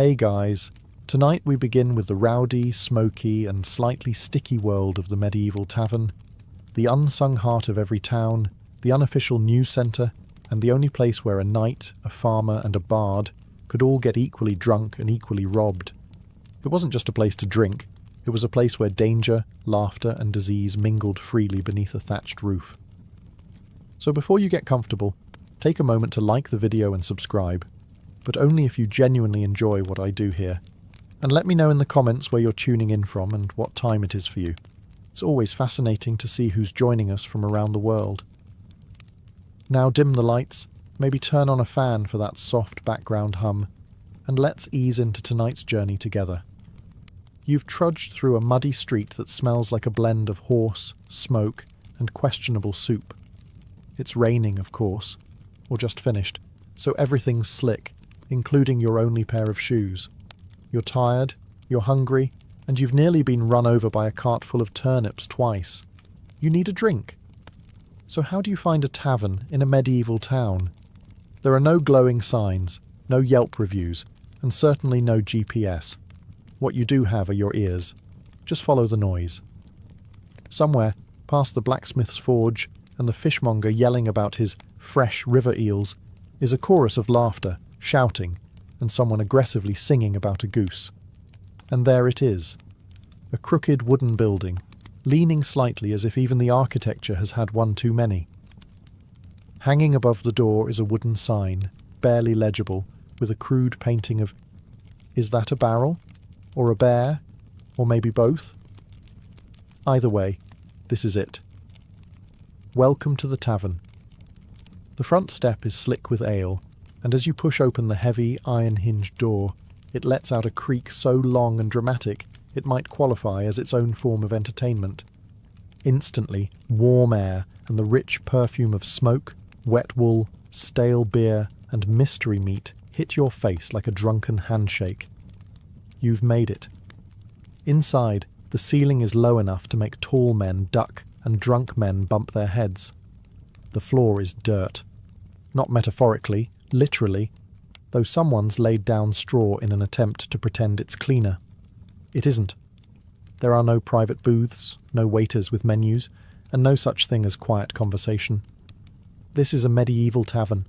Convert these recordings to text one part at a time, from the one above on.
Hey guys, tonight we begin with the rowdy, smoky and slightly sticky world of the Medieval Tavern, the unsung heart of every town, the unofficial news centre, and the only place where a knight, a farmer and a bard could all get equally drunk and equally robbed. It wasn't just a place to drink, it was a place where danger, laughter and disease mingled freely beneath a thatched roof. So before you get comfortable, take a moment to like the video and subscribe, but only if you genuinely enjoy what I do here. And let me know in the comments where you're tuning in from and what time it is for you. It's always fascinating to see who's joining us from around the world. Now dim the lights, maybe turn on a fan for that soft background hum, and let's ease into tonight's journey together. You've trudged through a muddy street that smells like a blend of horse, smoke, and questionable soup. It's raining, of course, or just finished, so everything's slick, including your only pair of shoes. You're tired, you're hungry, and you've nearly been run over by a cart full of turnips twice. You need a drink. So how do you find a tavern in a medieval town? There are no glowing signs, no Yelp reviews, and certainly no GPS. What you do have are your ears. Just follow the noise. Somewhere, past the blacksmith's forge and the fishmonger yelling about his fresh river eels, is a chorus of laughter, shouting, and someone aggressively singing about a goose. And there it is. A crooked wooden building, leaning slightly as if even the architecture has had one too many. Hanging above the door is a wooden sign, barely legible, with a crude painting of... Is that a barrel? Or a bear? Or maybe both? Either way, this is it. Welcome to the tavern. The front step is slick with ale, and as you push open the heavy, iron-hinged door, it lets out a creak so long and dramatic it might qualify as its own form of entertainment. Instantly, warm air and the rich perfume of smoke, wet wool, stale beer, and mystery meat hit your face like a drunken handshake. You've made it. Inside, the ceiling is low enough to make tall men duck and drunk men bump their heads. The floor is dirt. Not metaphorically, literally, though someone's laid down straw in an attempt to pretend it's cleaner. It isn't. There are no private booths, no waiters with menus, and no such thing as quiet conversation. This is a medieval tavern,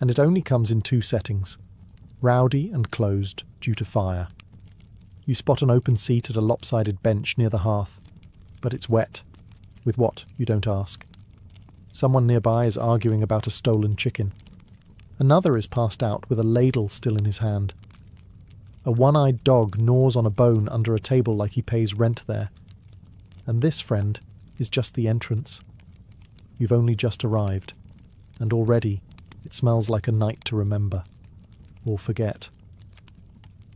and it only comes in two settings: rowdy and closed due to fire. You spot an open seat at a lopsided bench near the hearth, but it's wet. With what, you don't ask. Someone nearby is arguing about a stolen chicken. Another is passed out with a ladle still in his hand. A one-eyed dog gnaws on a bone under a table like he pays rent there. And this, friend, is just the entrance. You've only just arrived, and already it smells like a night to remember, or forget.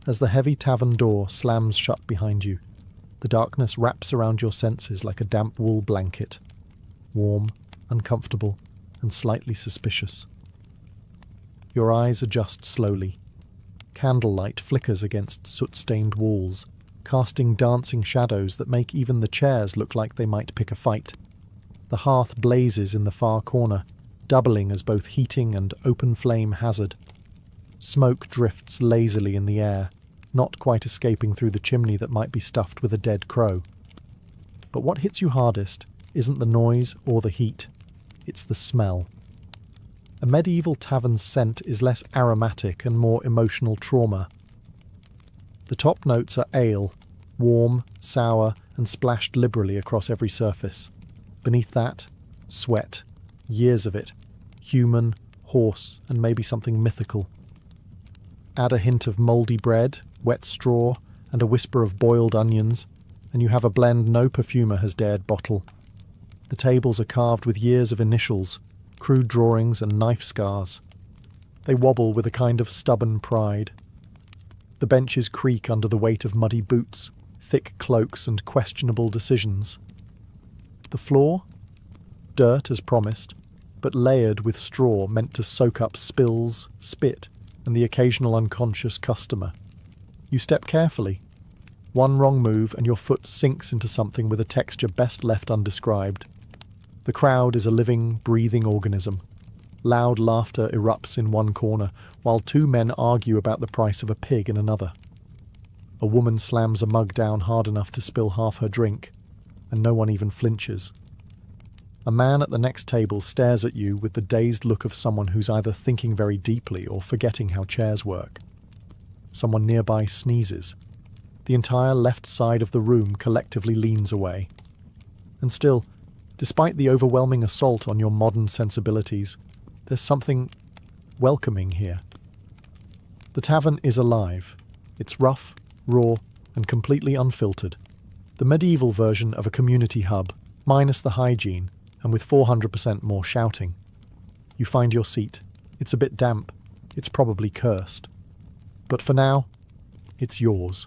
As the heavy tavern door slams shut behind you, the darkness wraps around your senses like a damp wool blanket, warm, uncomfortable, and slightly suspicious. Your eyes adjust slowly. Candlelight flickers against soot-stained walls, casting dancing shadows that make even the chairs look like they might pick a fight. The hearth blazes in the far corner, doubling as both heating and open-flame hazard. Smoke drifts lazily in the air, not quite escaping through the chimney that might be stuffed with a dead crow. But what hits you hardest isn't the noise or the heat, it's the smell. A medieval tavern's scent is less aromatic and more emotional trauma. The top notes are ale, warm, sour, and splashed liberally across every surface. Beneath that, sweat, years of it, human, horse, and maybe something mythical. Add a hint of mouldy bread, wet straw, and a whisper of boiled onions, and you have a blend no perfumer has dared bottle. The tables are carved with years of initials, crude drawings and knife scars. They wobble with a kind of stubborn pride. The benches creak under the weight of muddy boots, thick cloaks and questionable decisions. The floor? Dirt as promised, but layered with straw meant to soak up spills, spit, and the occasional unconscious customer. You step carefully. One wrong move and your foot sinks into something with a texture best left undescribed. The crowd is a living, breathing organism. Loud laughter erupts in one corner, while two men argue about the price of a pig in another. A woman slams a mug down hard enough to spill half her drink, and no one even flinches. A man at the next table stares at you with the dazed look of someone who's either thinking very deeply or forgetting how chairs work. Someone nearby sneezes. The entire left side of the room collectively leans away. And still, despite the overwhelming assault on your modern sensibilities, there's something welcoming here. The tavern is alive. It's rough, raw, and completely unfiltered. The medieval version of a community hub, minus the hygiene, and with 400% more shouting. You find your seat. It's a bit damp. It's probably cursed. But for now, it's yours.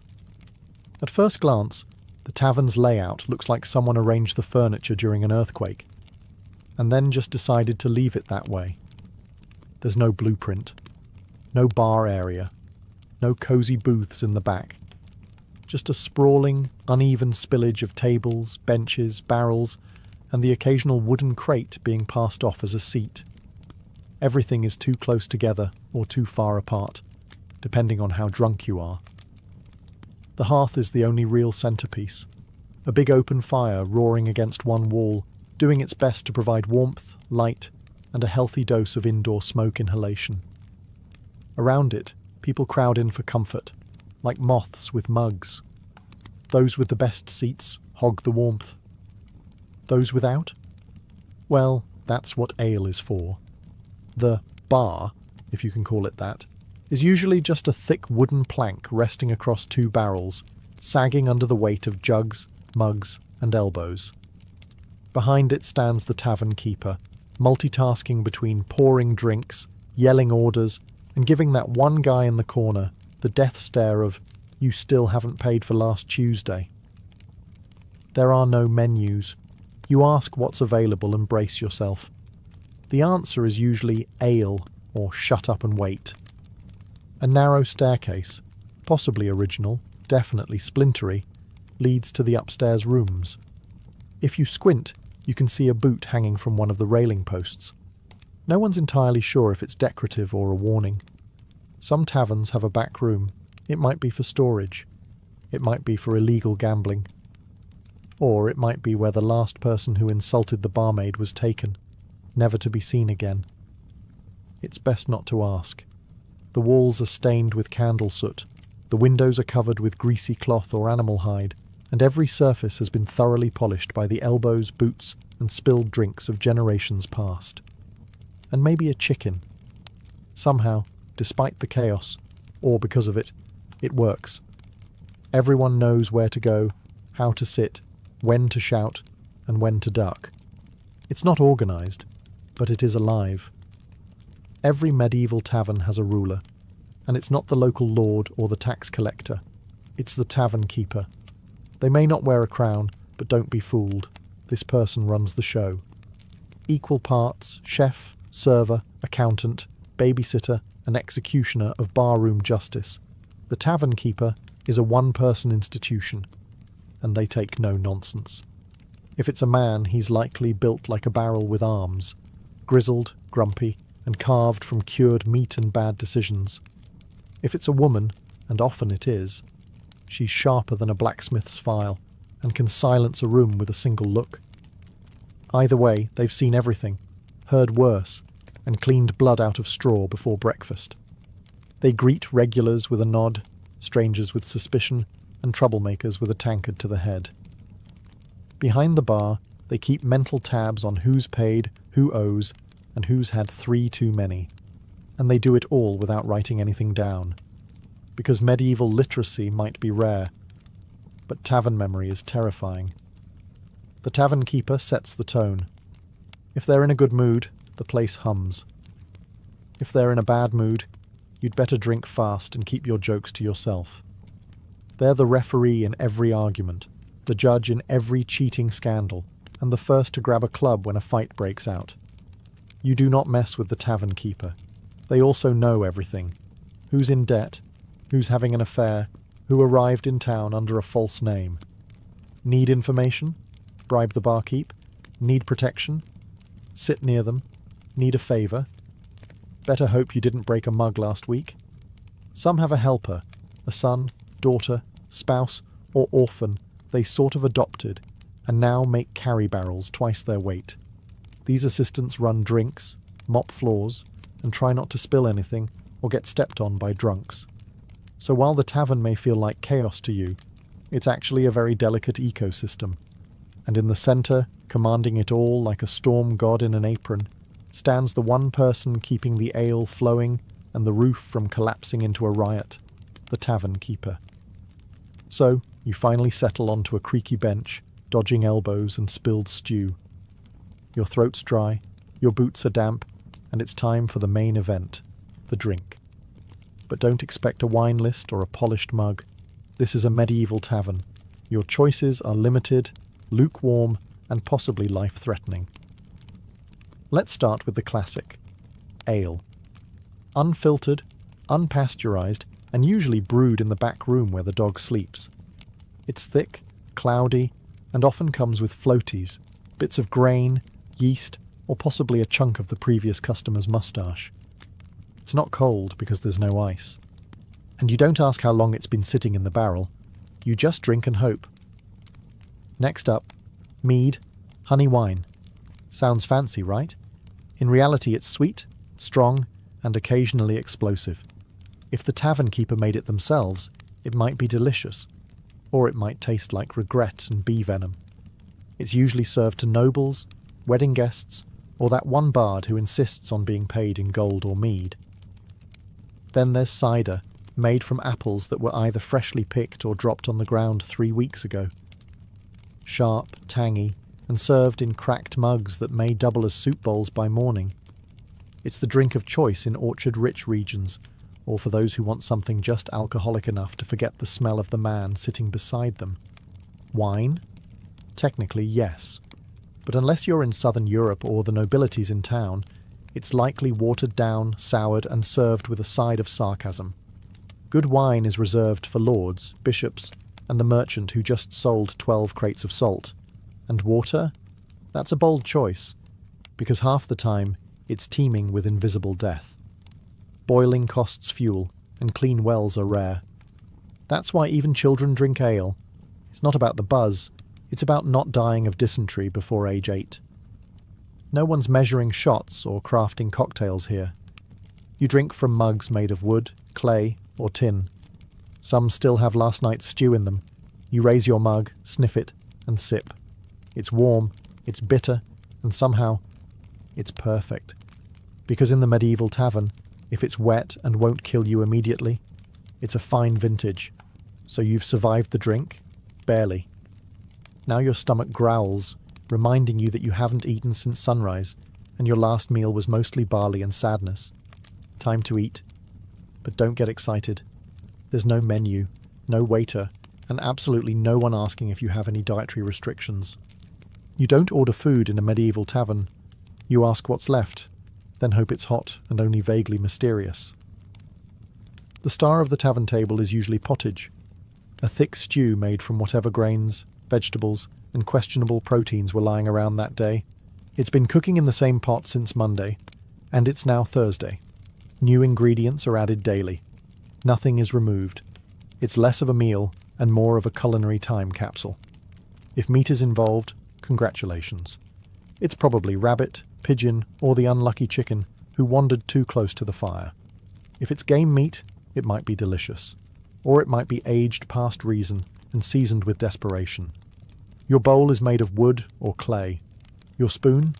At first glance, the tavern's layout looks like someone arranged the furniture during an earthquake, and then just decided to leave it that way. There's no blueprint, no bar area, no cozy booths in the back. Just a sprawling, uneven spillage of tables, benches, barrels, and the occasional wooden crate being passed off as a seat. Everything is too close together or too far apart, depending on how drunk you are. The hearth is the only real centerpiece, a big open fire roaring against one wall, doing its best to provide warmth, light, and a healthy dose of indoor smoke inhalation. Around it, people crowd in for comfort, like moths with mugs. Those with the best seats hog the warmth. Those without? Well, that's what ale is for. The bar, if you can call it that, is usually just a thick wooden plank resting across two barrels, sagging under the weight of jugs, mugs, and elbows. Behind it stands the tavern keeper, multitasking between pouring drinks, yelling orders, and giving that one guy in the corner the death stare of, "You still haven't paid for last Tuesday." There are no menus. You ask what's available and brace yourself. The answer is usually ale or shut up and wait. A narrow staircase, possibly original, definitely splintery, leads to the upstairs rooms. If you squint, you can see a boot hanging from one of the railing posts. No one's entirely sure if it's decorative or a warning. Some taverns have a back room. It might be for storage. It might be for illegal gambling. Or it might be where the last person who insulted the barmaid was taken, never to be seen again. It's best not to ask. The walls are stained with candle soot, the windows are covered with greasy cloth or animal hide, and every surface has been thoroughly polished by the elbows, boots, and spilled drinks of generations past. And maybe a chicken. Somehow, despite the chaos, or because of it, it works. Everyone knows where to go, how to sit, when to shout, and when to duck. It's not organised, but it is alive. Every medieval tavern has a ruler, and it's not the local lord or the tax collector. It's the tavern keeper. They may not wear a crown, but don't be fooled. This person runs the show. Equal parts chef, server, accountant, babysitter, and executioner of barroom justice. The tavern keeper is a one-person institution, and they take no nonsense. If it's a man, he's likely built like a barrel with arms, grizzled, grumpy, and carved from cured meat and bad decisions. If it's a woman, and often it is, she's sharper than a blacksmith's file, and can silence a room with a single look. Either way, they've seen everything, heard worse, and cleaned blood out of straw before breakfast. They greet regulars with a nod, strangers with suspicion, and troublemakers with a tankard to the head. Behind the bar, they keep mental tabs on who's paid, who owes, and who's had 3 too many. And they do it all without writing anything down. Because medieval literacy might be rare, but tavern memory is terrifying. The tavern keeper sets the tone. If they're in a good mood, the place hums. If they're in a bad mood, you'd better drink fast and keep your jokes to yourself. They're the referee in every argument, the judge in every cheating scandal, and the first to grab a club when a fight breaks out. You do not mess with the tavern keeper. They also know everything. Who's in debt, who's having an affair, who arrived in town under a false name. Need information? Bribe the barkeep? Need protection? Sit near them? Need a favour? Better hope you didn't break a mug last week. Some have a helper, a son, daughter, spouse, or orphan they sort of adopted, and now make carry barrels twice their weight. These assistants run drinks, mop floors, and try not to spill anything or get stepped on by drunks. So while the tavern may feel like chaos to you, it's actually a very delicate ecosystem. And in the centre, commanding it all like a storm god in an apron, stands the one person keeping the ale flowing and the roof from collapsing into a riot, the tavern keeper. So, you finally settle onto a creaky bench, dodging elbows and spilled stew. Your throat's dry, your boots are damp, and it's time for the main event, the drink. But don't expect a wine list or a polished mug. This is a medieval tavern. Your choices are limited, lukewarm, and possibly life-threatening. Let's start with the classic, ale. Unfiltered, unpasteurized, and usually brewed in the back room where the dog sleeps. It's thick, cloudy, and often comes with floaties, bits of grain, yeast, or possibly a chunk of the previous customer's moustache. It's not cold because there's no ice. And you don't ask how long it's been sitting in the barrel, you just drink and hope. Next up, mead, honey wine. Sounds fancy, right? In reality, it's sweet, strong, and occasionally explosive. If the tavern keeper made it themselves, it might be delicious, or it might taste like regret and bee venom. It's usually served to nobles, wedding guests, or that one bard who insists on being paid in gold or mead. Then there's cider, made from apples that were either freshly picked or dropped on the ground 3 weeks ago. Sharp, tangy, and served in cracked mugs that may double as soup bowls by morning. It's the drink of choice in orchard-rich regions, or for those who want something just alcoholic enough to forget the smell of the man sitting beside them. Wine? Technically, yes. But unless you're in southern Europe or the nobilities in town, it's likely watered down, soured, and served with a side of sarcasm. Good wine is reserved for lords, bishops, and the merchant who just sold 12 crates of salt. And water? That's a bold choice, because half the time it's teeming with invisible death. Boiling costs fuel, and clean wells are rare. That's why even children drink ale. It's not about the buzz, it's about not dying of dysentery before age 8. No one's measuring shots or crafting cocktails here. You drink from mugs made of wood, clay, or tin. Some still have last night's stew in them. You raise your mug, sniff it, and sip. It's warm, it's bitter, and somehow, it's perfect. Because in the medieval tavern, if it's wet and won't kill you immediately, it's a fine vintage. So you've survived the drink? Barely. Now your stomach growls, reminding you that you haven't eaten since sunrise, and your last meal was mostly barley and sadness. Time to eat. But don't get excited. There's no menu, no waiter, and absolutely no one asking if you have any dietary restrictions. You don't order food in a medieval tavern. You ask what's left, then hope it's hot and only vaguely mysterious. The star of the tavern table is usually pottage, a thick stew made from whatever grains, vegetables, and questionable proteins were lying around that day. It's been cooking in the same pot since Monday, and it's now Thursday. New ingredients are added daily. Nothing is removed. It's less of a meal and more of a culinary time capsule. If meat is involved, congratulations. It's probably rabbit, pigeon, or the unlucky chicken who wandered too close to the fire. If it's game meat, it might be delicious. Or it might be aged past reason and seasoned with desperation. Your bowl is made of wood or clay. Your spoon?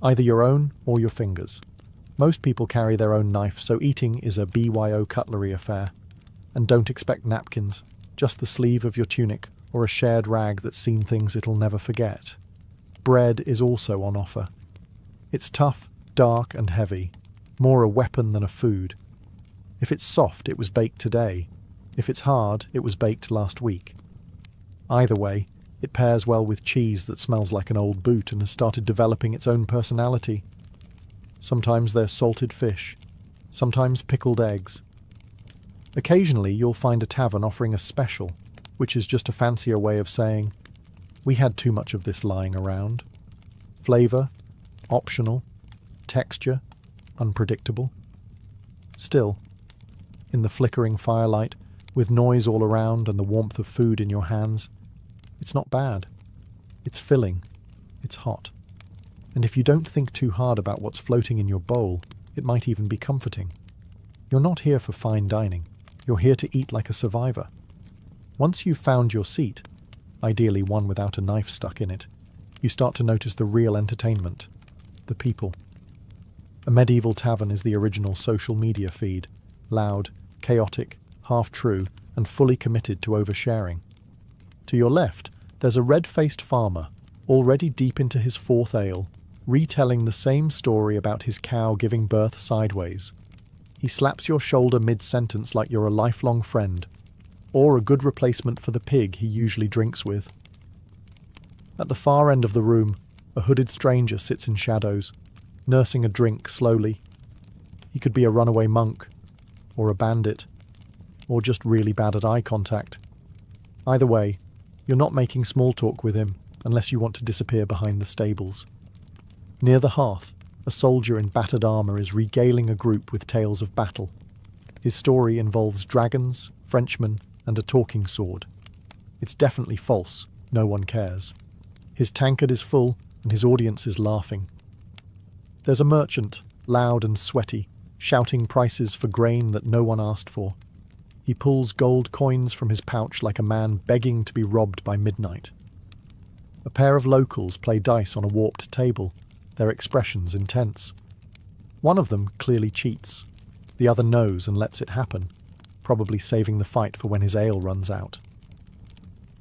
Either your own or your fingers. Most people carry their own knife, so eating is a BYO cutlery affair. And don't expect napkins, just the sleeve of your tunic or a shared rag that's seen things it'll never forget. Bread is also on offer. It's tough, dark, and heavy, more a weapon than a food. If it's soft, it was baked today. If it's hard, it was baked last week. Either way, it pairs well with cheese that smells like an old boot and has started developing its own personality. Sometimes they're salted fish, sometimes pickled eggs. Occasionally you'll find a tavern offering a special, which is just a fancier way of saying, we had too much of this lying around. Flavour, optional, texture, unpredictable. Still, in the flickering firelight, with noise all around and the warmth of food in your hands, it's not bad. It's filling. It's hot. And if you don't think too hard about what's floating in your bowl, it might even be comforting. You're not here for fine dining. You're here to eat like a survivor. Once you've found your seat, ideally one without a knife stuck in it, you start to notice the real entertainment, the people. A medieval tavern is the original social media feed, loud, chaotic, half-true, and fully committed to oversharing. To your left, there's a red-faced farmer, already deep into his fourth ale, retelling the same story about his cow giving birth sideways. He slaps your shoulder mid-sentence like you're a lifelong friend, or a good replacement for the pig he usually drinks with. At the far end of the room, a hooded stranger sits in shadows, nursing a drink slowly. He could be a runaway monk, or a bandit, or just really bad at eye contact. Either way, you're not making small talk with him unless you want to disappear behind the stables. Near the hearth, a soldier in battered armour is regaling a group with tales of battle. His story involves dragons, Frenchmen, and a talking sword. It's definitely false, no one cares. His tankard is full, and his audience is laughing. There's a merchant, loud and sweaty, shouting prices for grain that no one asked for. He pulls gold coins from his pouch like a man begging to be robbed by midnight. A pair of locals play dice on a warped table, their expressions intense. One of them clearly cheats. The other knows and lets it happen, probably saving the fight for when his ale runs out.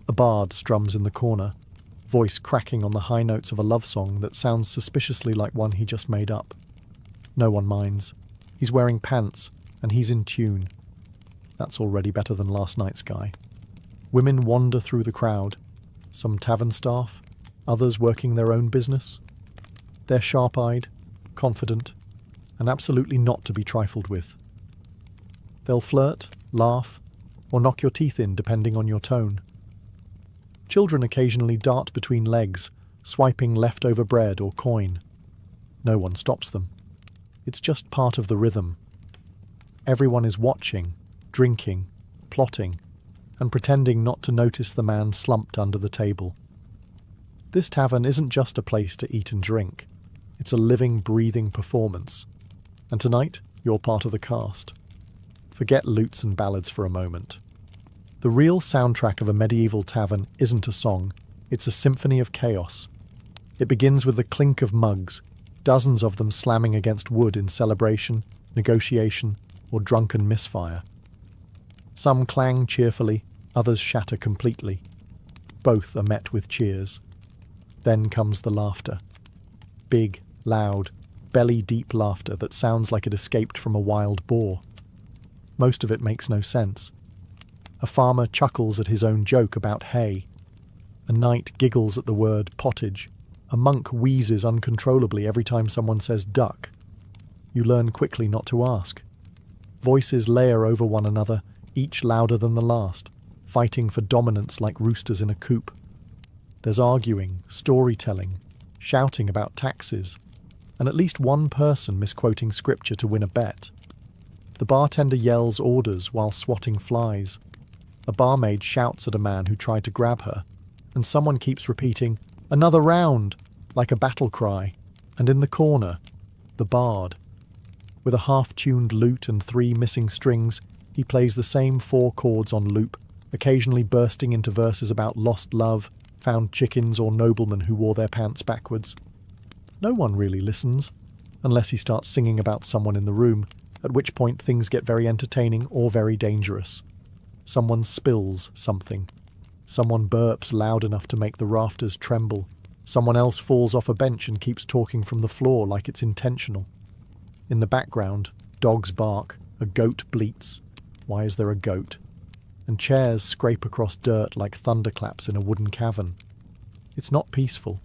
A bard strums in the corner, voice cracking on the high notes of a love song that sounds suspiciously like one he just made up. No one minds. He's wearing pants, and he's in tune. That's already better than last night's guy. Women wander through the crowd, some tavern staff, others working their own business. They're sharp-eyed, confident, and absolutely not to be trifled with. They'll flirt, laugh, or knock your teeth in depending on your tone. Children occasionally dart between legs, swiping leftover bread or coin. No one stops them. It's just part of the rhythm. Everyone is watching, drinking, plotting, and pretending not to notice the man slumped under the table. This tavern isn't just a place to eat and drink. It's a living, breathing performance. And tonight, you're part of the cast. Forget lutes and ballads for a moment. The real soundtrack of a medieval tavern isn't a song, it's a symphony of chaos. It begins with the clink of mugs, dozens of them slamming against wood in celebration, negotiation, or drunken misfire. Some clang cheerfully, others shatter completely. Both are met with cheers. Then comes the laughter. Big, loud, belly-deep laughter that sounds like it escaped from a wild boar. Most of it makes no sense. A farmer chuckles at his own joke about hay. A knight giggles at the word pottage. A monk wheezes uncontrollably every time someone says duck. You learn quickly not to ask. Voices layer over one another, each louder than the last, fighting for dominance like roosters in a coop. There's arguing, storytelling, shouting about taxes, and at least one person misquoting scripture to win a bet. The bartender yells orders while swatting flies. A barmaid shouts at a man who tried to grab her, and someone keeps repeating, "Another round," like a battle cry. And in the corner, the bard. With a half-tuned lute and 3 missing strings, he plays the same 4 chords on loop, occasionally bursting into verses about lost love, found chickens, or noblemen who wore their pants backwards. No one really listens, unless he starts singing about someone in the room, at which point things get very entertaining or very dangerous. Someone spills something. Someone burps loud enough to make the rafters tremble. Someone else falls off a bench and keeps talking from the floor like it's intentional. In the background, dogs bark, a goat bleats. Why is there a goat? And chairs scrape across dirt like thunderclaps in a wooden cavern. It's not peaceful,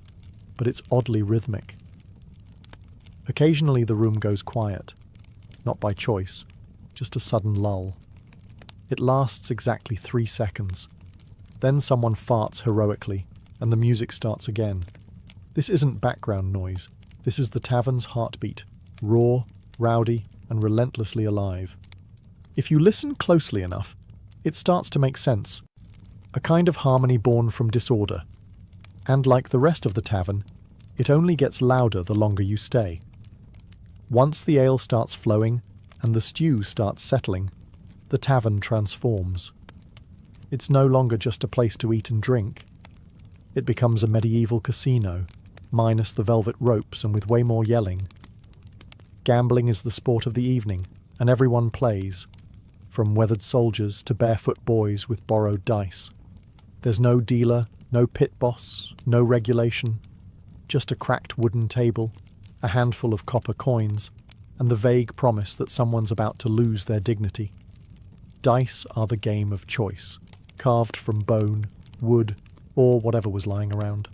but it's oddly rhythmic. Occasionally the room goes quiet. Not by choice, just a sudden lull. It lasts exactly 3 seconds. Then someone farts heroically, and the music starts again. This isn't background noise. This is the tavern's heartbeat, raw, rowdy, and relentlessly alive. If you listen closely enough, it starts to make sense. A kind of harmony born from disorder. And like the rest of the tavern, it only gets louder the longer you stay. Once the ale starts flowing and the stew starts settling, the tavern transforms. It's no longer just a place to eat and drink. It becomes a medieval casino, minus the velvet ropes and with way more yelling. Gambling is the sport of the evening, and everyone plays, from weathered soldiers to barefoot boys with borrowed dice. There's no dealer, no pit boss, no regulation, just a cracked wooden table, a handful of copper coins, and the vague promise that someone's about to lose their dignity. Dice are the game of choice, carved from bone, wood, or whatever was lying around.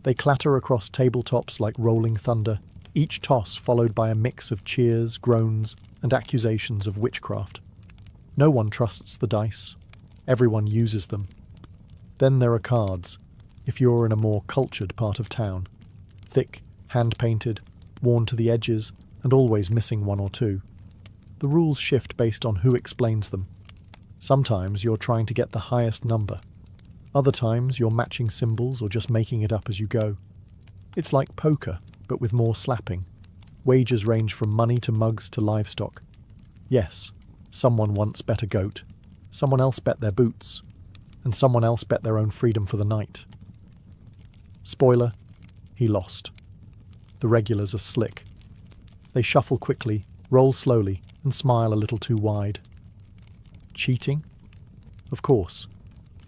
They clatter across tabletops like rolling thunder, each toss followed by a mix of cheers, groans, and accusations of witchcraft. No one trusts the dice. Everyone uses them. Then there are cards, if you're in a more cultured part of town. Thick, hand-painted, worn to the edges, and always missing one or two. The rules shift based on who explains them. Sometimes you're trying to get the highest number. Other times you're matching symbols or just making it up as you go. It's like poker, but with more slapping. Wagers range from money to mugs to livestock. Yes, someone once bet a goat. Someone else bet their boots. And someone else bet their own freedom for the night. Spoiler, he lost. The regulars are slick. They shuffle quickly, roll slowly, and smile a little too wide. Cheating? Of course.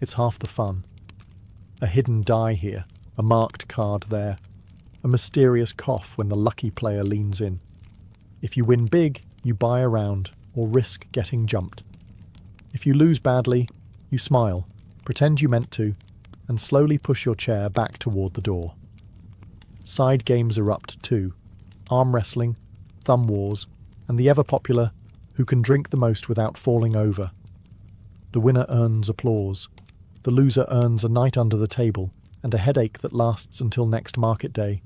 It's half the fun. A hidden die here, a marked card there, a mysterious cough when the lucky player leans in. If you win big, you buy a round or risk getting jumped. If you lose badly, you smile, pretend you meant to, and slowly push your chair back toward the door. Side games erupt too. Arm wrestling, thumb wars, and the ever-popular who can drink the most without falling over. The winner earns applause. The loser earns a night under the table and a headache that lasts until next market day.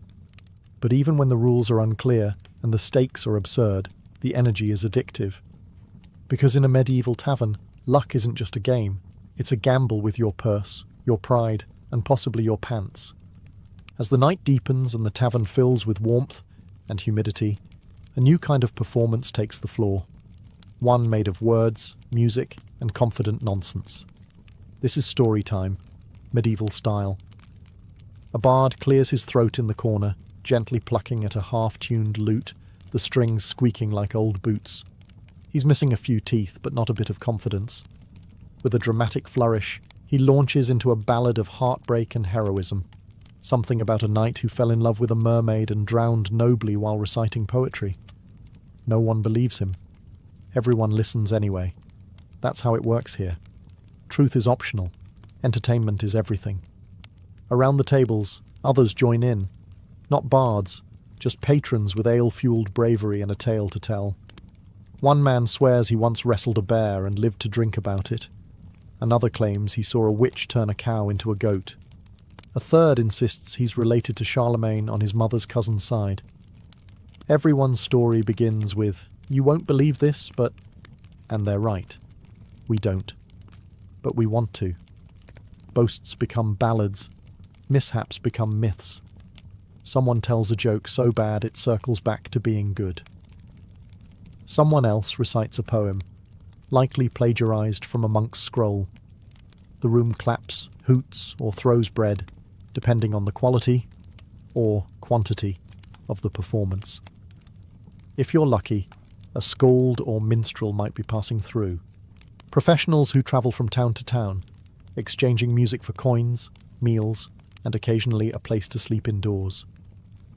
But even when the rules are unclear and the stakes are absurd, the energy is addictive. Because in a medieval tavern, luck isn't just a game, it's a gamble with your purse, your pride, and possibly your pants. As the night deepens and the tavern fills with warmth and humidity, a new kind of performance takes the floor. One made of words, music, and confident nonsense. This is story time, medieval style. A bard clears his throat in the corner, gently plucking at a half-tuned lute, the strings squeaking like old boots. He's missing a few teeth, but not a bit of confidence. With a dramatic flourish, he launches into a ballad of heartbreak and heroism. Something about a knight who fell in love with a mermaid and drowned nobly while reciting poetry. No one believes him. Everyone listens anyway. That's how it works here. Truth is optional. Entertainment is everything. Around the tables, others join in. Not bards, just patrons with ale-fueled bravery and a tale to tell. One man swears he once wrestled a bear and lived to drink about it. Another claims he saw a witch turn a cow into a goat. A third insists he's related to Charlemagne on his mother's cousin's side. Everyone's story begins with, "You won't believe this, but..." And they're right. We don't. But we want to. Boasts become ballads. Mishaps become myths. Someone tells a joke so bad it circles back to being good. Someone else recites a poem, likely plagiarized from a monk's scroll. The room claps, hoots, or throws bread, depending on the quality or quantity of the performance. If you're lucky, a skald or minstrel might be passing through. Professionals who travel from town to town, exchanging music for coins, meals, and occasionally a place to sleep indoors.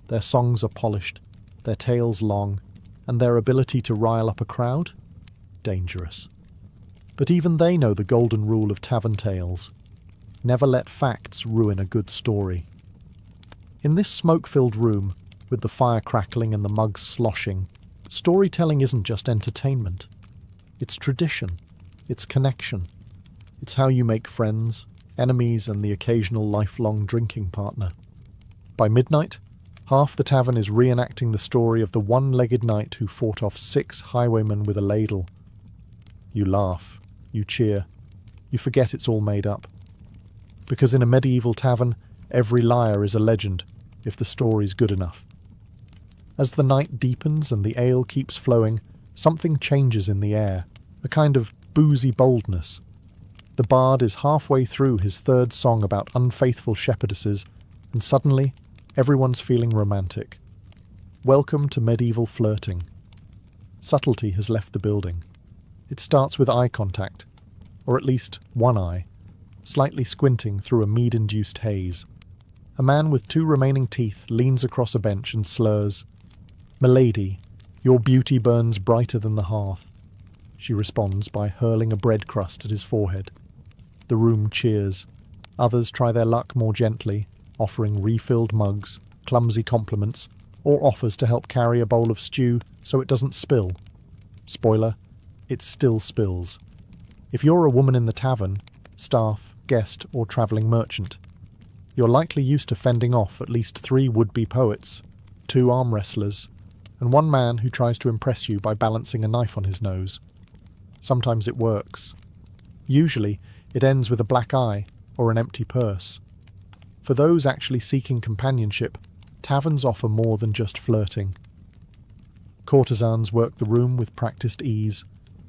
Their songs are polished, their tales long, and their ability to rile up a crowd? Dangerous. But even they know the golden rule of tavern tales. Never let facts ruin a good story. In this smoke-filled room, with the fire crackling and the mugs sloshing, storytelling isn't just entertainment. It's tradition. It's connection. It's how you make friends, enemies, and the occasional lifelong drinking partner. By midnight, Half the tavern is reenacting the story of the one-legged knight who fought off 6 highwaymen with a ladle. You laugh, you cheer, you forget it's all made up. Because in a medieval tavern, every liar is a legend, if the story's good enough. As the night deepens and the ale keeps flowing, something changes in the air, a kind of boozy boldness. The bard is halfway through his 3rd song about unfaithful shepherdesses, and suddenly, everyone's feeling romantic. Welcome to medieval flirting. Subtlety has left the building. It starts with eye contact, or at least one eye, slightly squinting through a mead-induced haze. A man with 2 remaining teeth leans across a bench and slurs, "Milady, your beauty burns brighter than the hearth." She responds by hurling a bread crust at his forehead. The room cheers. Others try their luck more gently, offering refilled mugs, clumsy compliments, or offers to help carry a bowl of stew so it doesn't spill. Spoiler, it still spills. If you're a woman in the tavern, staff, guest, or travelling merchant, you're likely used to fending off at least 3 would-be poets, 2 arm wrestlers, and 1 man who tries to impress you by balancing a knife on his nose. Sometimes it works. Usually, it ends with a black eye or an empty purse. For those actually seeking companionship, taverns offer more than just flirting. Courtesans work the room with practiced ease,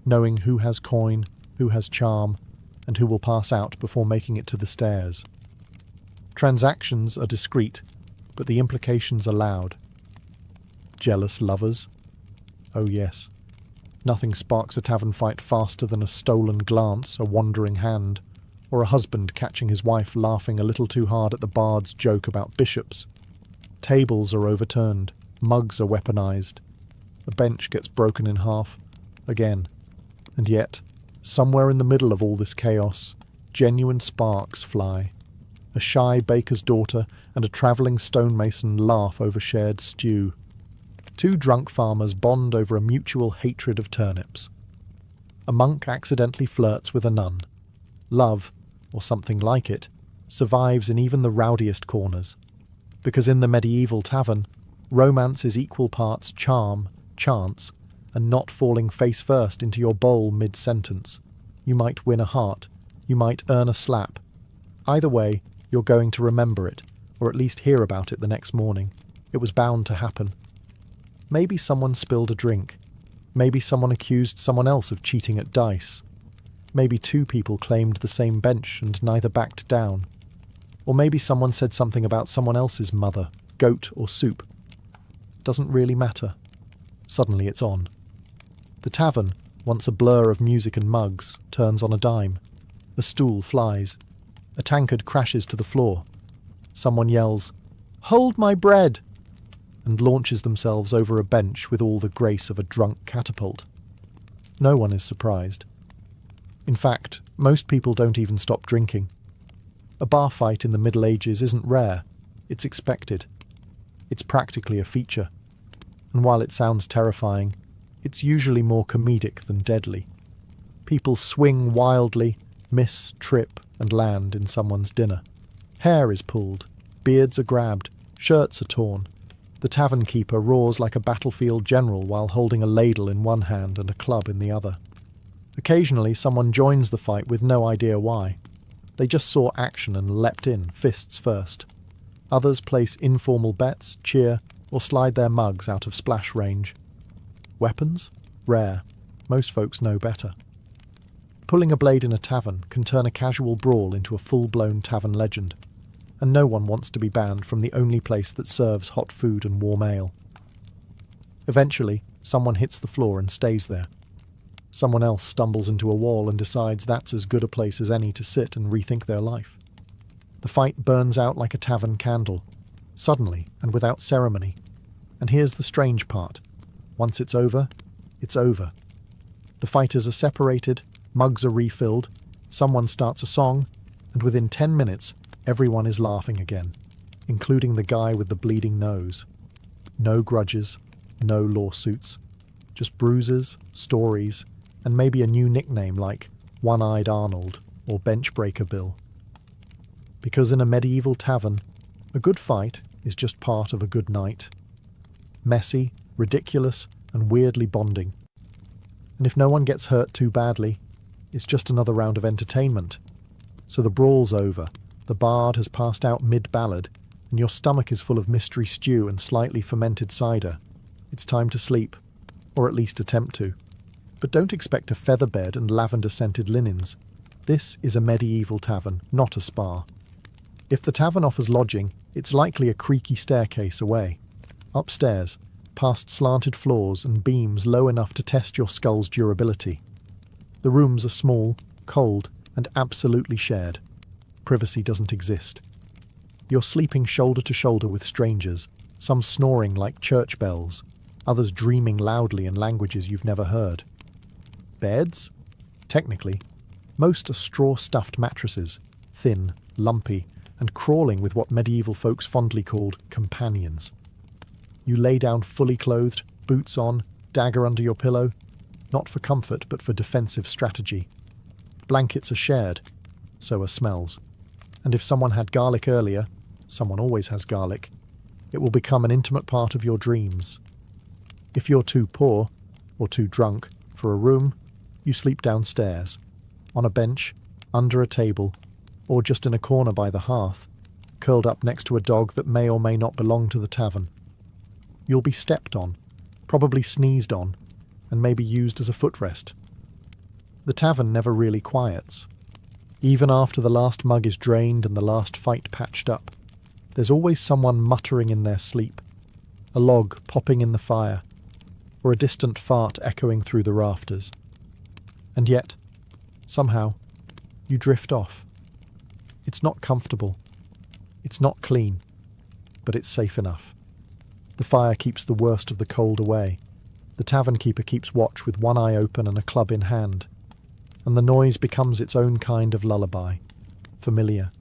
knowing who has coin, who has charm, and who will pass out before making it to the stairs. Transactions are discreet, but the implications are loud. Jealous lovers? Oh yes. Nothing sparks a tavern fight faster than a stolen glance, a wandering hand, or a husband catching his wife laughing a little too hard at the bard's joke about bishops. Tables are overturned, mugs are weaponized, a bench gets broken in half, again. And yet, somewhere in the middle of all this chaos, genuine sparks fly. A shy baker's daughter and a travelling stonemason laugh over shared stew. 2 drunk farmers bond over a mutual hatred of turnips. A monk accidentally flirts with a nun. Love, or something like it, survives in even the rowdiest corners. Because in the medieval tavern, romance is equal parts charm, chance, and not falling face first into your bowl mid-sentence. You might win a heart, you might earn a slap. Either way, you're going to remember it, or at least hear about it the next morning. It was bound to happen. Maybe someone spilled a drink. Maybe someone accused someone else of cheating at dice. Maybe 2 people claimed the same bench and neither backed down. Or maybe someone said something about someone else's mother, goat or soup. Doesn't really matter. Suddenly it's on. The tavern, once a blur of music and mugs, turns on a dime. A stool flies. A tankard crashes to the floor. Someone yells, "Hold my bread!" and launches themselves over a bench with all the grace of a drunk catapult. No one is surprised. In fact, most people don't even stop drinking. A bar fight in the Middle Ages isn't rare, it's expected. It's practically a feature. And while it sounds terrifying, it's usually more comedic than deadly. People swing wildly, miss, trip, and land in someone's dinner. Hair is pulled, beards are grabbed, shirts are torn. The tavern keeper roars like a battlefield general while holding a ladle in one hand and a club in the other. Occasionally someone joins the fight with no idea why. They just saw action and leapt in, fists first. Others place informal bets, cheer, or slide their mugs out of splash range. Weapons? Rare. Most folks know better. Pulling a blade in a tavern can turn a casual brawl into a full-blown tavern legend, and no one wants to be banned from the only place that serves hot food and warm ale. Eventually, someone hits the floor and stays there. Someone else stumbles into a wall and decides that's as good a place as any to sit and rethink their life. The fight burns out like a tavern candle, suddenly and without ceremony. And here's the strange part. Once it's over, it's over. The fighters are separated, mugs are refilled, someone starts a song, and within 10 minutes, everyone is laughing again, including the guy with the bleeding nose. No grudges, no lawsuits, just bruises, stories, and maybe a new nickname like One-Eyed Arnold or Benchbreaker Bill. Because in a medieval tavern, a good fight, is just part of a good night. Messy, ridiculous, and weirdly bonding. And if no one gets hurt too badly, it's just another round of entertainment. So the brawl's over, the bard has passed out mid-ballad, and your stomach is full of mystery stew and slightly fermented cider. It's time to sleep, or at least attempt to. But don't expect a feather bed and lavender-scented linens. This is a medieval tavern, not a spa. If the tavern offers lodging, it's likely a creaky staircase away. Upstairs, past slanted floors and beams low enough to test your skull's durability. The rooms are small, cold, and absolutely shared. Privacy doesn't exist. You're sleeping shoulder to shoulder with strangers, some snoring like church bells, others dreaming loudly in languages you've never heard. Beds? Technically. Most are straw-stuffed mattresses, thin, lumpy, and crawling with what medieval folks fondly called companions. You lay down fully clothed, boots on, dagger under your pillow, not for comfort but for defensive strategy. Blankets are shared, so are smells. And if someone had garlic earlier, someone always has garlic, it will become an intimate part of your dreams. If you're too poor, or too drunk, for a room, you sleep downstairs, on a bench, under a table, or just in a corner by the hearth, curled up next to a dog that may or may not belong to the tavern. You'll be stepped on, probably sneezed on, and maybe used as a footrest. The tavern never really quiets. Even after the last mug is drained and the last fight patched up, there's always someone muttering in their sleep, a log popping in the fire, or a distant fart echoing through the rafters. And yet, somehow, you drift off. It's not comfortable. It's not clean, but it's safe enough. The fire keeps the worst of the cold away. The tavern keeper keeps watch with one eye open and a club in hand. And the noise becomes its own kind of lullaby. Familiar,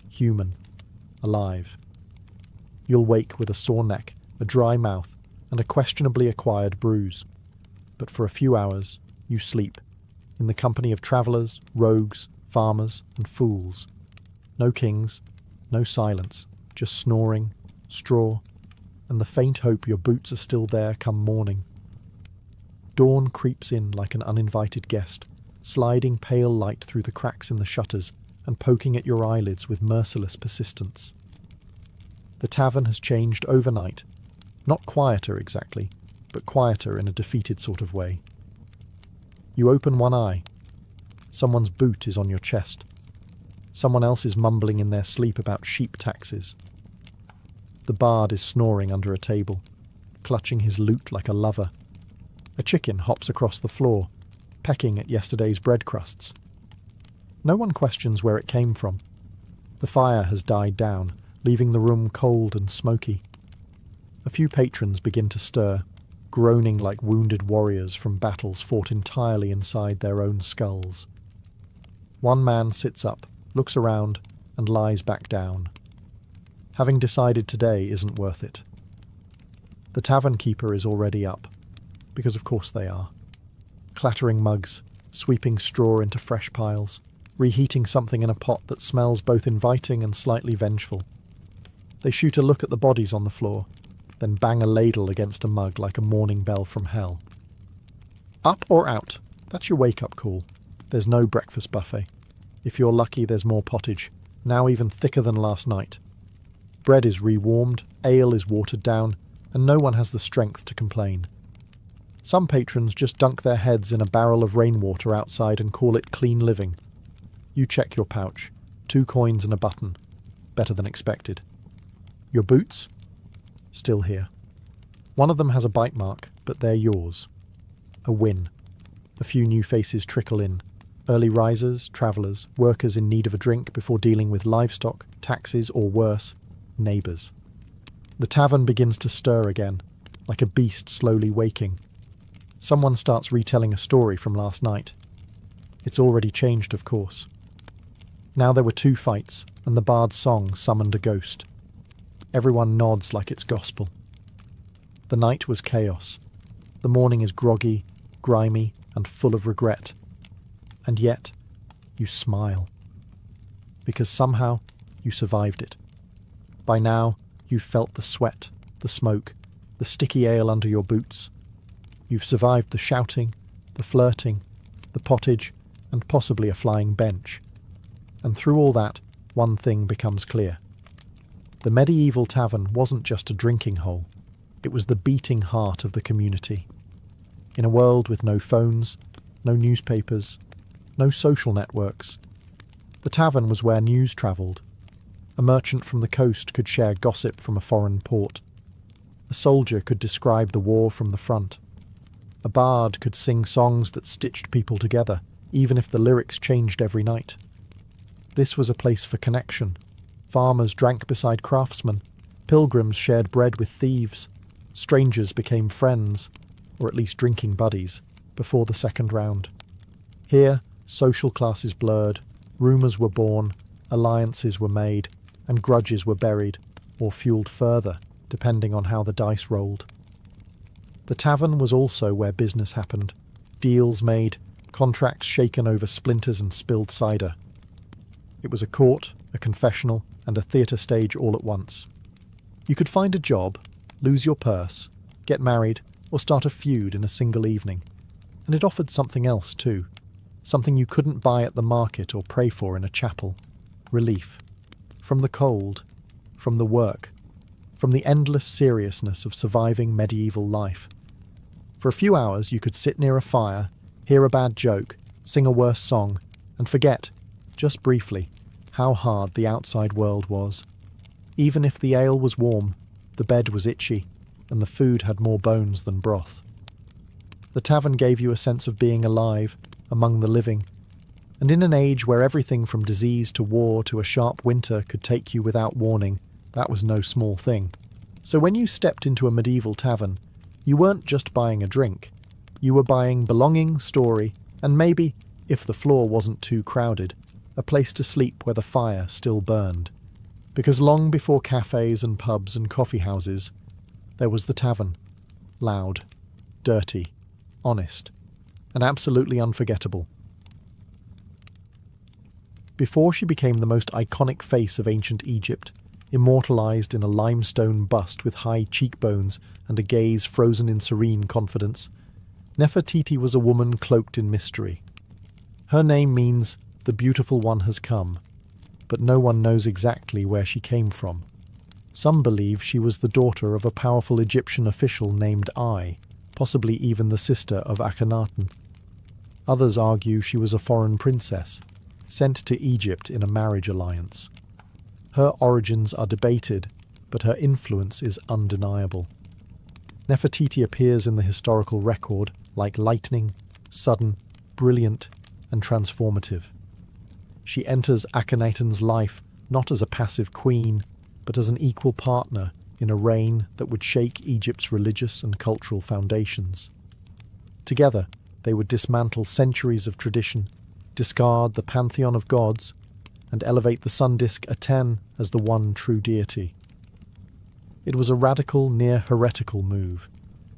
human, alive. You'll wake with a sore neck, a dry mouth, and a questionably acquired bruise. But for a few hours, you sleep, in the company of travellers, rogues, farmers, and fools. No kings, no silence, just snoring, straw, and the faint hope your boots are still there come morning. Dawn creeps in like an uninvited guest, sliding pale light through the cracks in the shutters and poking at your eyelids with merciless persistence. The tavern has changed overnight, not quieter exactly, but quieter in a defeated sort of way. You open one eye. Someone's boot is on your chest. Someone else is mumbling in their sleep about sheep taxes. The bard is snoring under a table, clutching his lute like a lover. A chicken hops across the floor, pecking at yesterday's bread crusts. No one questions where it came from. The fire has died down, leaving the room cold and smoky. A few patrons begin to stir, groaning like wounded warriors from battles fought entirely inside their own skulls. One man sits up, looks around, and lies back down. Having decided today isn't worth it. The tavern keeper is already up, because of course they are. Clattering mugs, sweeping straw into fresh piles, reheating something in a pot that smells both inviting and slightly vengeful. They shoot a look at the bodies on the floor, then bang a ladle against a mug like a morning bell from hell. Up or out? That's your wake-up call. There's no breakfast buffet. If you're lucky, there's more pottage, now even thicker than last night. Bread is rewarmed, ale is watered down, and no one has the strength to complain. Some patrons just dunk their heads in a barrel of rainwater outside and call it clean living. You check your pouch. 2 coins and a button. Better than expected. Your boots? Still here. One of them has a bite mark, but they're yours. A win. A few new faces trickle in. Early risers, travellers, workers in need of a drink before dealing with livestock, taxes, or worse, neighbours. The tavern begins to stir again, like a beast slowly waking. Someone starts retelling a story from last night. It's already changed, of course. Now there were 2 fights, and the bard's song summoned a ghost. Everyone nods like it's gospel. The night was chaos. The morning is groggy, grimy, and full of regret. And yet, you smile. Because somehow, you survived it. By now, You've felt the sweat, the smoke, the sticky ale under your boots. You've survived the shouting, the flirting, the pottage, and possibly a flying bench. And through all that, one thing becomes clear. The medieval tavern wasn't just a drinking hole, it was the beating heart of the community. In a world with no phones, no newspapers, no social networks, the tavern was where news travelled. A merchant from the coast could share gossip from a foreign port. A soldier could describe the war from the front. A bard could sing songs that stitched people together, even if the lyrics changed every night. This was a place for connection. Farmers drank beside craftsmen. Pilgrims shared bread with thieves. Strangers became friends, or at least drinking buddies, before the second round. Here, social classes blurred, rumours were born, alliances were made, and grudges were buried, or fuelled further, depending on how the dice rolled. The tavern was also where business happened. Deals made, contracts shaken over splinters and spilled cider. It was a court, a confessional, and a theatre stage all at once. You could find a job, lose your purse, get married, or start a feud in a single evening. And it offered something else too. Something you couldn't buy at the market or pray for in a chapel. Relief. From the cold. From the work. From the endless seriousness of surviving medieval life. For a few hours you could sit near a fire, hear a bad joke, sing a worse song, and forget, just briefly, how hard the outside world was. Even if the ale was warm, the bed was itchy, and the food had more bones than broth. The tavern gave you a sense of being alive, among the living, and in an age where everything from disease to war to a sharp winter could take you without warning, that was no small thing. So when you stepped into a medieval tavern, you weren't just buying a drink. You were buying belonging, story, and maybe, if the floor wasn't too crowded, a place to sleep where the fire still burned. Because long before cafes and pubs and coffee houses, there was the tavern. Loud, dirty, honest, and absolutely unforgettable. Before she became the most iconic face of ancient Egypt, immortalised in a limestone bust with high cheekbones and a gaze frozen in serene confidence, Nefertiti was a woman cloaked in mystery. Her name means, "the beautiful one has come," but no one knows exactly where she came from. Some believe she was the daughter of a powerful Egyptian official named Ai, possibly even the sister of Akhenaten. Others argue she was a foreign princess, sent to Egypt in a marriage alliance. Her origins are debated, but her influence is undeniable. Nefertiti appears in the historical record like lightning, sudden, brilliant, and transformative. She enters Akhenaten's life not as a passive queen, but as an equal partner in a reign that would shake Egypt's religious and cultural foundations. Together, they would dismantle centuries of tradition, discard the pantheon of gods, and elevate the sun disk Aten as the one true deity. It was a radical, near-heretical move,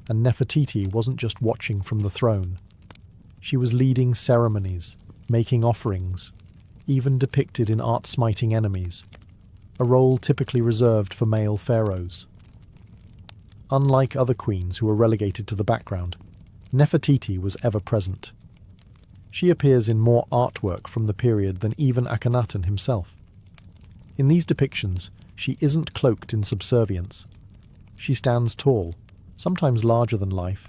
and Nefertiti wasn't just watching from the throne. She was leading ceremonies, making offerings, even depicted in art-smiting enemies, a role typically reserved for male pharaohs. Unlike other queens who were relegated to the background, Nefertiti was ever present. She appears in more artwork from the period than even Akhenaten himself. In these depictions, she isn't cloaked in subservience. She stands tall, sometimes larger than life,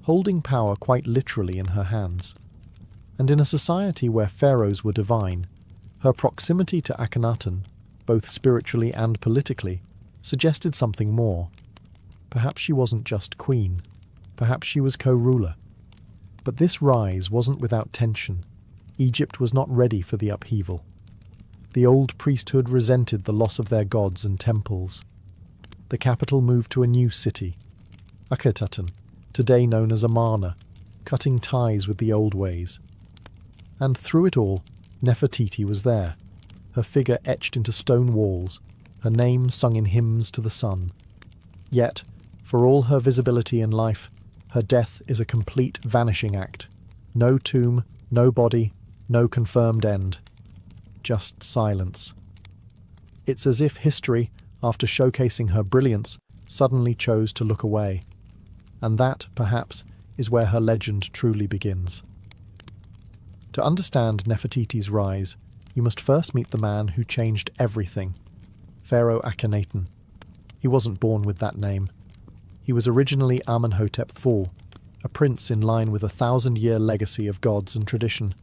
holding power quite literally in her hands. And in a society where pharaohs were divine, her proximity to Akhenaten, both spiritually and politically, suggested something more. Perhaps she wasn't just queen. Perhaps she was co-ruler. But this rise wasn't without tension. Egypt was not ready for the upheaval. The old priesthood resented the loss of their gods and temples. The capital moved to a new city, Akhetaten, today known as Amarna, cutting ties with the old ways. And through it all, Nefertiti was there, her figure etched into stone walls, her name sung in hymns to the sun. Yet, for all her visibility in life, her death is a complete vanishing act. No tomb, no body, no confirmed end. Just silence. It's as if history, after showcasing her brilliance, suddenly chose to look away. And that, perhaps, is where her legend truly begins. To understand Nefertiti's rise, you must first meet the man who changed everything, Pharaoh Akhenaten. He wasn't born with that name. He was originally Amenhotep IV, a prince in line with a 1,000-year legacy of gods and tradition.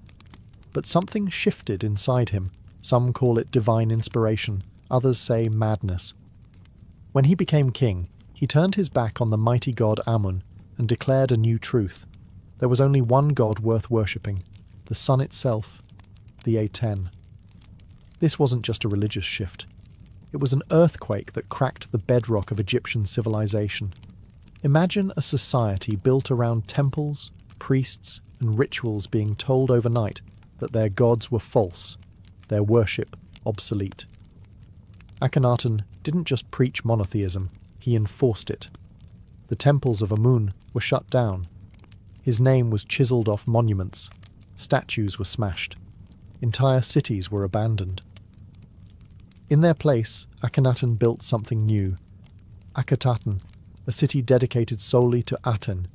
But something shifted inside him. Some call it divine inspiration, others say madness. When he became king, he turned his back on the mighty god Amun and declared a new truth. There was only one god worth worshipping, the sun itself, the Aten. This wasn't just a religious shift. It was an earthquake that cracked the bedrock of Egyptian civilization. Imagine a society built around temples, priests, and rituals being told overnight that their gods were false, their worship obsolete. Akhenaten didn't just preach monotheism, he enforced it. The temples of Amun were shut down. His name was chiseled off monuments. Statues were smashed. Entire cities were abandoned. In their place, Akhenaten built something new. Akhetaten, a city dedicated solely to Aten,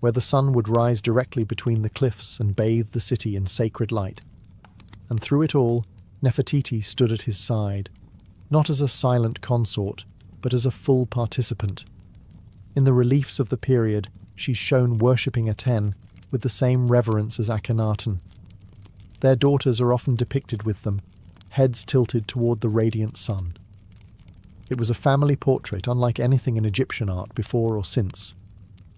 where the sun would rise directly between the cliffs and bathe the city in sacred light. And through it all, Nefertiti stood at his side, not as a silent consort, but as a full participant. In the reliefs of the period, she's shown worshipping Aten with the same reverence as Akhenaten. Their daughters are often depicted with them, heads tilted toward the radiant sun. It was a family portrait unlike anything in Egyptian art before or since.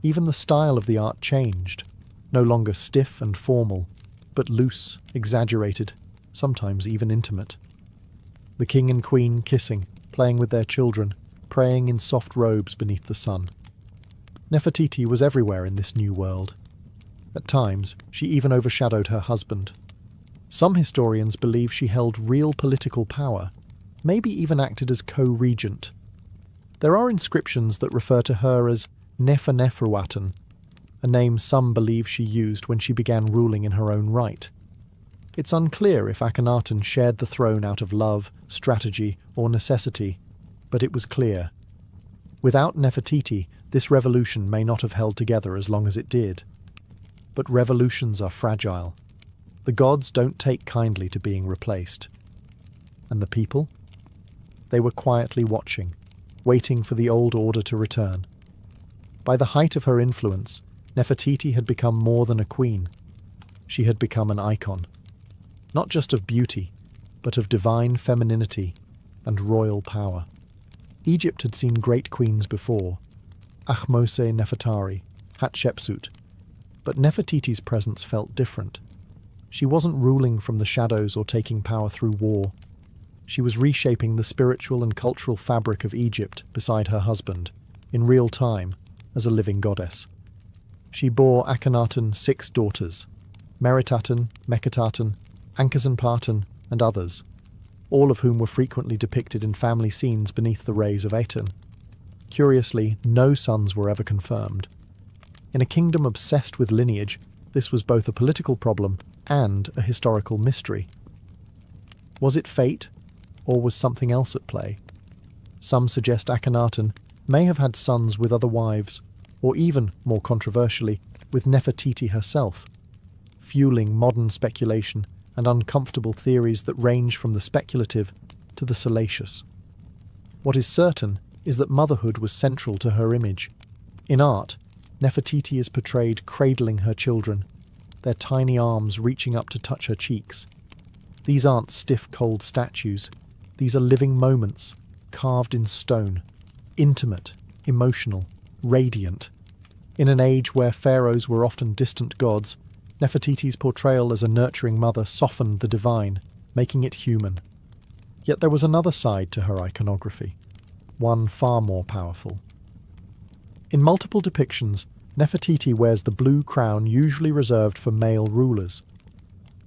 Even the style of the art changed, no longer stiff and formal, but loose, exaggerated, sometimes even intimate. The king and queen kissing, playing with their children, praying in soft robes beneath the sun. Nefertiti was everywhere in this new world. At times, she even overshadowed her husband. Some historians believe she held real political power, maybe even acted as co-regent. There are inscriptions that refer to her as Neferneferuaten, a name some believe she used when she began ruling in her own right. It's unclear if Akhenaten shared the throne out of love, strategy, or necessity, but it was clear. Without Nefertiti, this revolution may not have held together as long as it did. But revolutions are fragile. The gods don't take kindly to being replaced. And the people? They were quietly watching, waiting for the old order to return. By the height of her influence, Nefertiti had become more than a queen. She had become an icon, not just of beauty, but of divine femininity and royal power. Egypt had seen great queens before, Ahmose Nefertari, Hatshepsut, but Nefertiti's presence felt different. She wasn't ruling from the shadows or taking power through war. She was reshaping the spiritual and cultural fabric of Egypt beside her husband, in real time, as a living goddess. She bore Akhenaten 6 daughters, Meritaten, Meketaten, Ankhesenpaten, and others, all of whom were frequently depicted in family scenes beneath the rays of Aten. Curiously, no sons were ever confirmed. In a kingdom obsessed with lineage, this was both a political problem and a historical mystery. Was it fate, or was something else at play? Some suggest Akhenaten may have had sons with other wives, or even, more controversially, with Nefertiti herself, fueling modern speculation and uncomfortable theories that range from the speculative to the salacious. What is certain is that motherhood was central to her image. In art, Nefertiti is portrayed cradling her children, their tiny arms reaching up to touch her cheeks. These aren't stiff, cold statues. These are living moments, carved in stone, intimate, emotional, radiant. In an age where pharaohs were often distant gods, Nefertiti's portrayal as a nurturing mother softened the divine, making it human. Yet there was another side to her iconography, one far more powerful. In multiple depictions, Nefertiti wears the blue crown usually reserved for male rulers.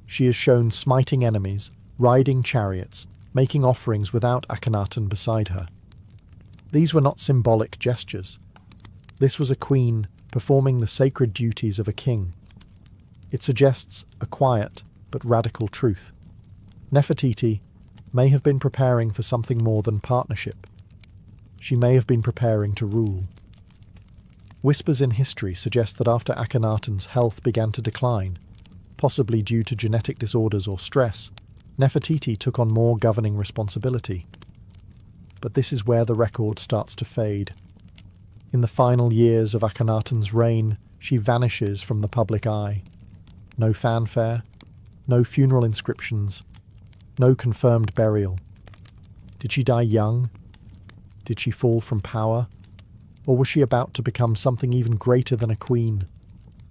She is shown smiting enemies, riding chariots, making offerings without Akhenaten beside her. These were not symbolic gestures. This was a queen performing the sacred duties of a king. It suggests a quiet but radical truth. Nefertiti may have been preparing for something more than partnership. she may have been preparing to rule. Whispers in history suggest that after Akhenaten's health began to decline, possibly due to genetic disorders or stress, Nefertiti took on more governing responsibility. But this is where the record starts to fade. In the final years of Akhenaten's reign, she vanishes from the public eye. No fanfare, no funeral inscriptions, no confirmed burial. Did she die young? Did she fall from power? Or was she about to become something even greater than a queen?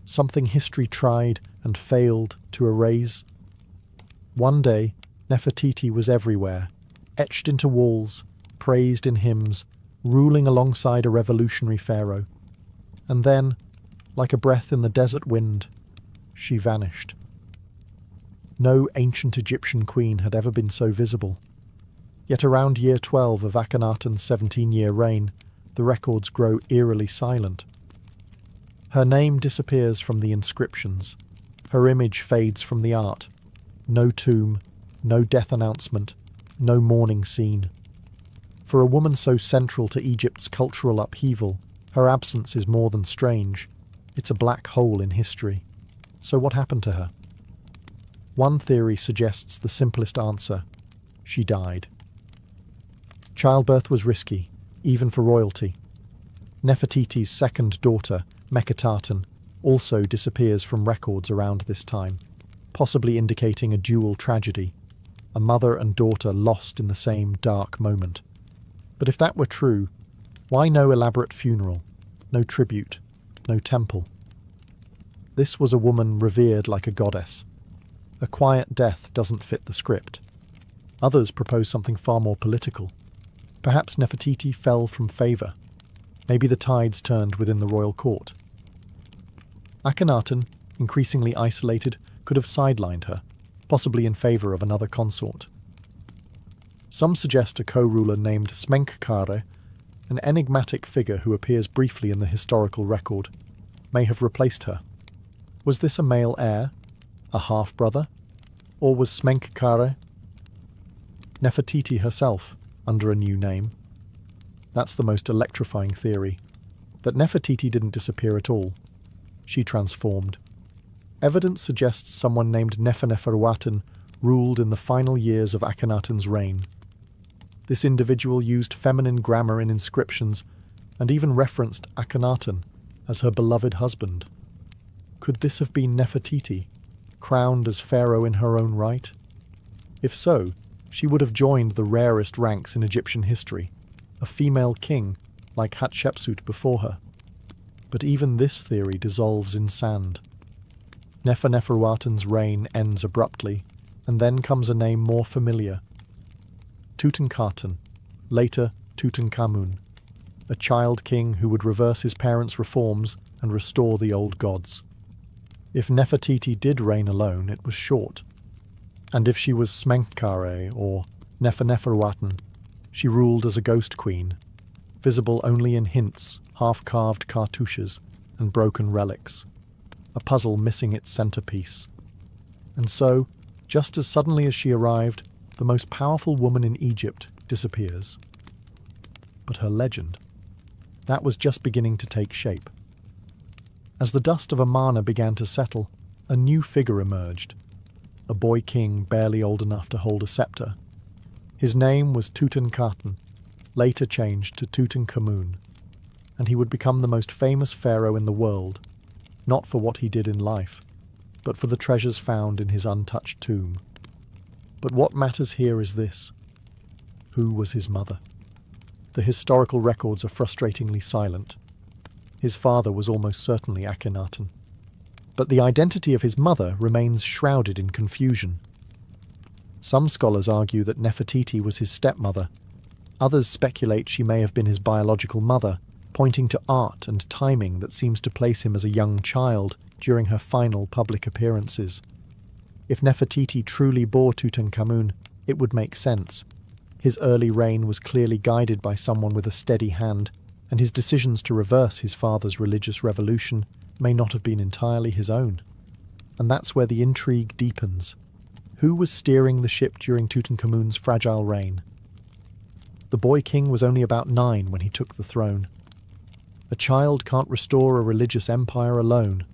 Something history tried and failed to erase? One day, Nefertiti was everywhere, etched into walls, praised in hymns, ruling alongside a revolutionary pharaoh. And then, like a breath in the desert wind, she vanished. No ancient Egyptian queen had ever been so visible. Yet around year 12 of Akhenaten's 17-year reign, the records grow eerily silent. Her name disappears from the inscriptions. Her image fades from the art. No tomb, no death announcement, no mourning scene. For a woman so central to Egypt's cultural upheaval, her absence is more than strange. It's a black hole in history. So what happened to her? One theory suggests the simplest answer. She died. Childbirth was risky, even for royalty. Nefertiti's second daughter, Meketaten, also disappears from records around this time, possibly indicating a dual tragedy, a mother and daughter lost in the same dark moment. But if that were true, why no elaborate funeral, no tribute, no temple? This was a woman revered like a goddess. A quiet death doesn't fit the script. Others propose something far more political. Perhaps Nefertiti fell from favour. Maybe the tides turned within the royal court. Akhenaten, increasingly isolated, could have sidelined her, possibly in favour of another consort. Some suggest a co-ruler named Smenkhkare, an enigmatic figure who appears briefly in the historical record, may have replaced her. Was this a male heir? A half-brother? Or was Smenkhkare Nefertiti herself, under a new name? That's the most electrifying theory, that Nefertiti didn't disappear at all. She transformed. Evidence suggests someone named Neferneferuaten ruled in the final years of Akhenaten's reign. This individual used feminine grammar in inscriptions and even referenced Akhenaten as her beloved husband. Could this have been Nefertiti, crowned as pharaoh in her own right? If so, she would have joined the rarest ranks in Egyptian history, a female king like Hatshepsut before her. But even this theory dissolves in sand. Neferneferuaten's reign ends abruptly, and then comes a name more familiar. Tutankhaten, later Tutankhamun, a child king who would reverse his parents' reforms and restore the old gods. If Nefertiti did reign alone, it was short. And if she was Smenkhkare or Neferneferuaten, she ruled as a ghost queen, visible only in hints, half-carved cartouches, and broken relics, a puzzle missing its centerpiece. And so, just as suddenly as she arrived, the most powerful woman in Egypt disappears. But her legend, that was just beginning to take shape. As the dust of Amarna began to settle, a new figure emerged, a boy king barely old enough to hold a scepter. His name was Tutankhaten, later changed to Tutankhamun, and he would become the most famous pharaoh in the world, not for what he did in life, but for the treasures found in his untouched tomb. But what matters here is this: who was his mother? The historical records are frustratingly silent. His father was almost certainly Akhenaten. But the identity of his mother remains shrouded in confusion. Some scholars argue that Nefertiti was his stepmother. Others speculate she may have been his biological mother, pointing to art and timing that seems to place him as a young child during her final public appearances. If Nefertiti truly bore Tutankhamun, it would make sense. His early reign was clearly guided by someone with a steady hand, and his decisions to reverse his father's religious revolution may not have been entirely his own. And that's where the intrigue deepens. Who was steering the ship during Tutankhamun's fragile reign? The boy king was only about 9 when he took the throne. A child can't restore a religious empire alone.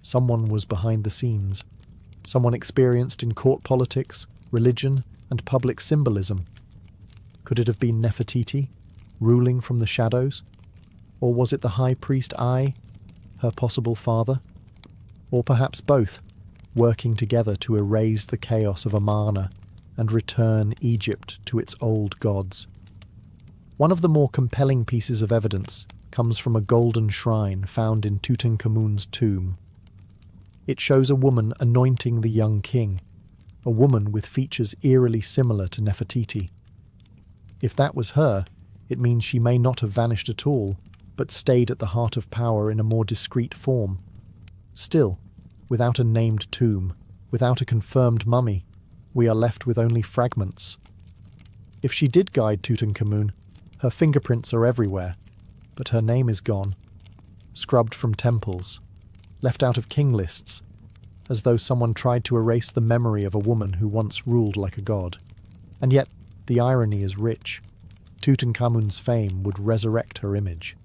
Someone was behind the scenes. Someone experienced in court politics, religion, and public symbolism. Could it have been Nefertiti, ruling from the shadows? Or was it the high priest Ai, her possible father? Or perhaps both, working together to erase the chaos of Amarna and return Egypt to its old gods? One of the more compelling pieces of evidence comes from a golden shrine found in Tutankhamun's tomb. It shows a woman anointing the young king, a woman with features eerily similar to Nefertiti. If that was her, it means she may not have vanished at all, but stayed at the heart of power in a more discreet form. Still, without a named tomb, without a confirmed mummy, we are left with only fragments. If she did guide Tutankhamun, her fingerprints are everywhere, but her name is gone, scrubbed from temples, left out of king lists, as though someone tried to erase the memory of a woman who once ruled like a god. And yet, the irony is rich. Tutankhamun's fame would resurrect her image,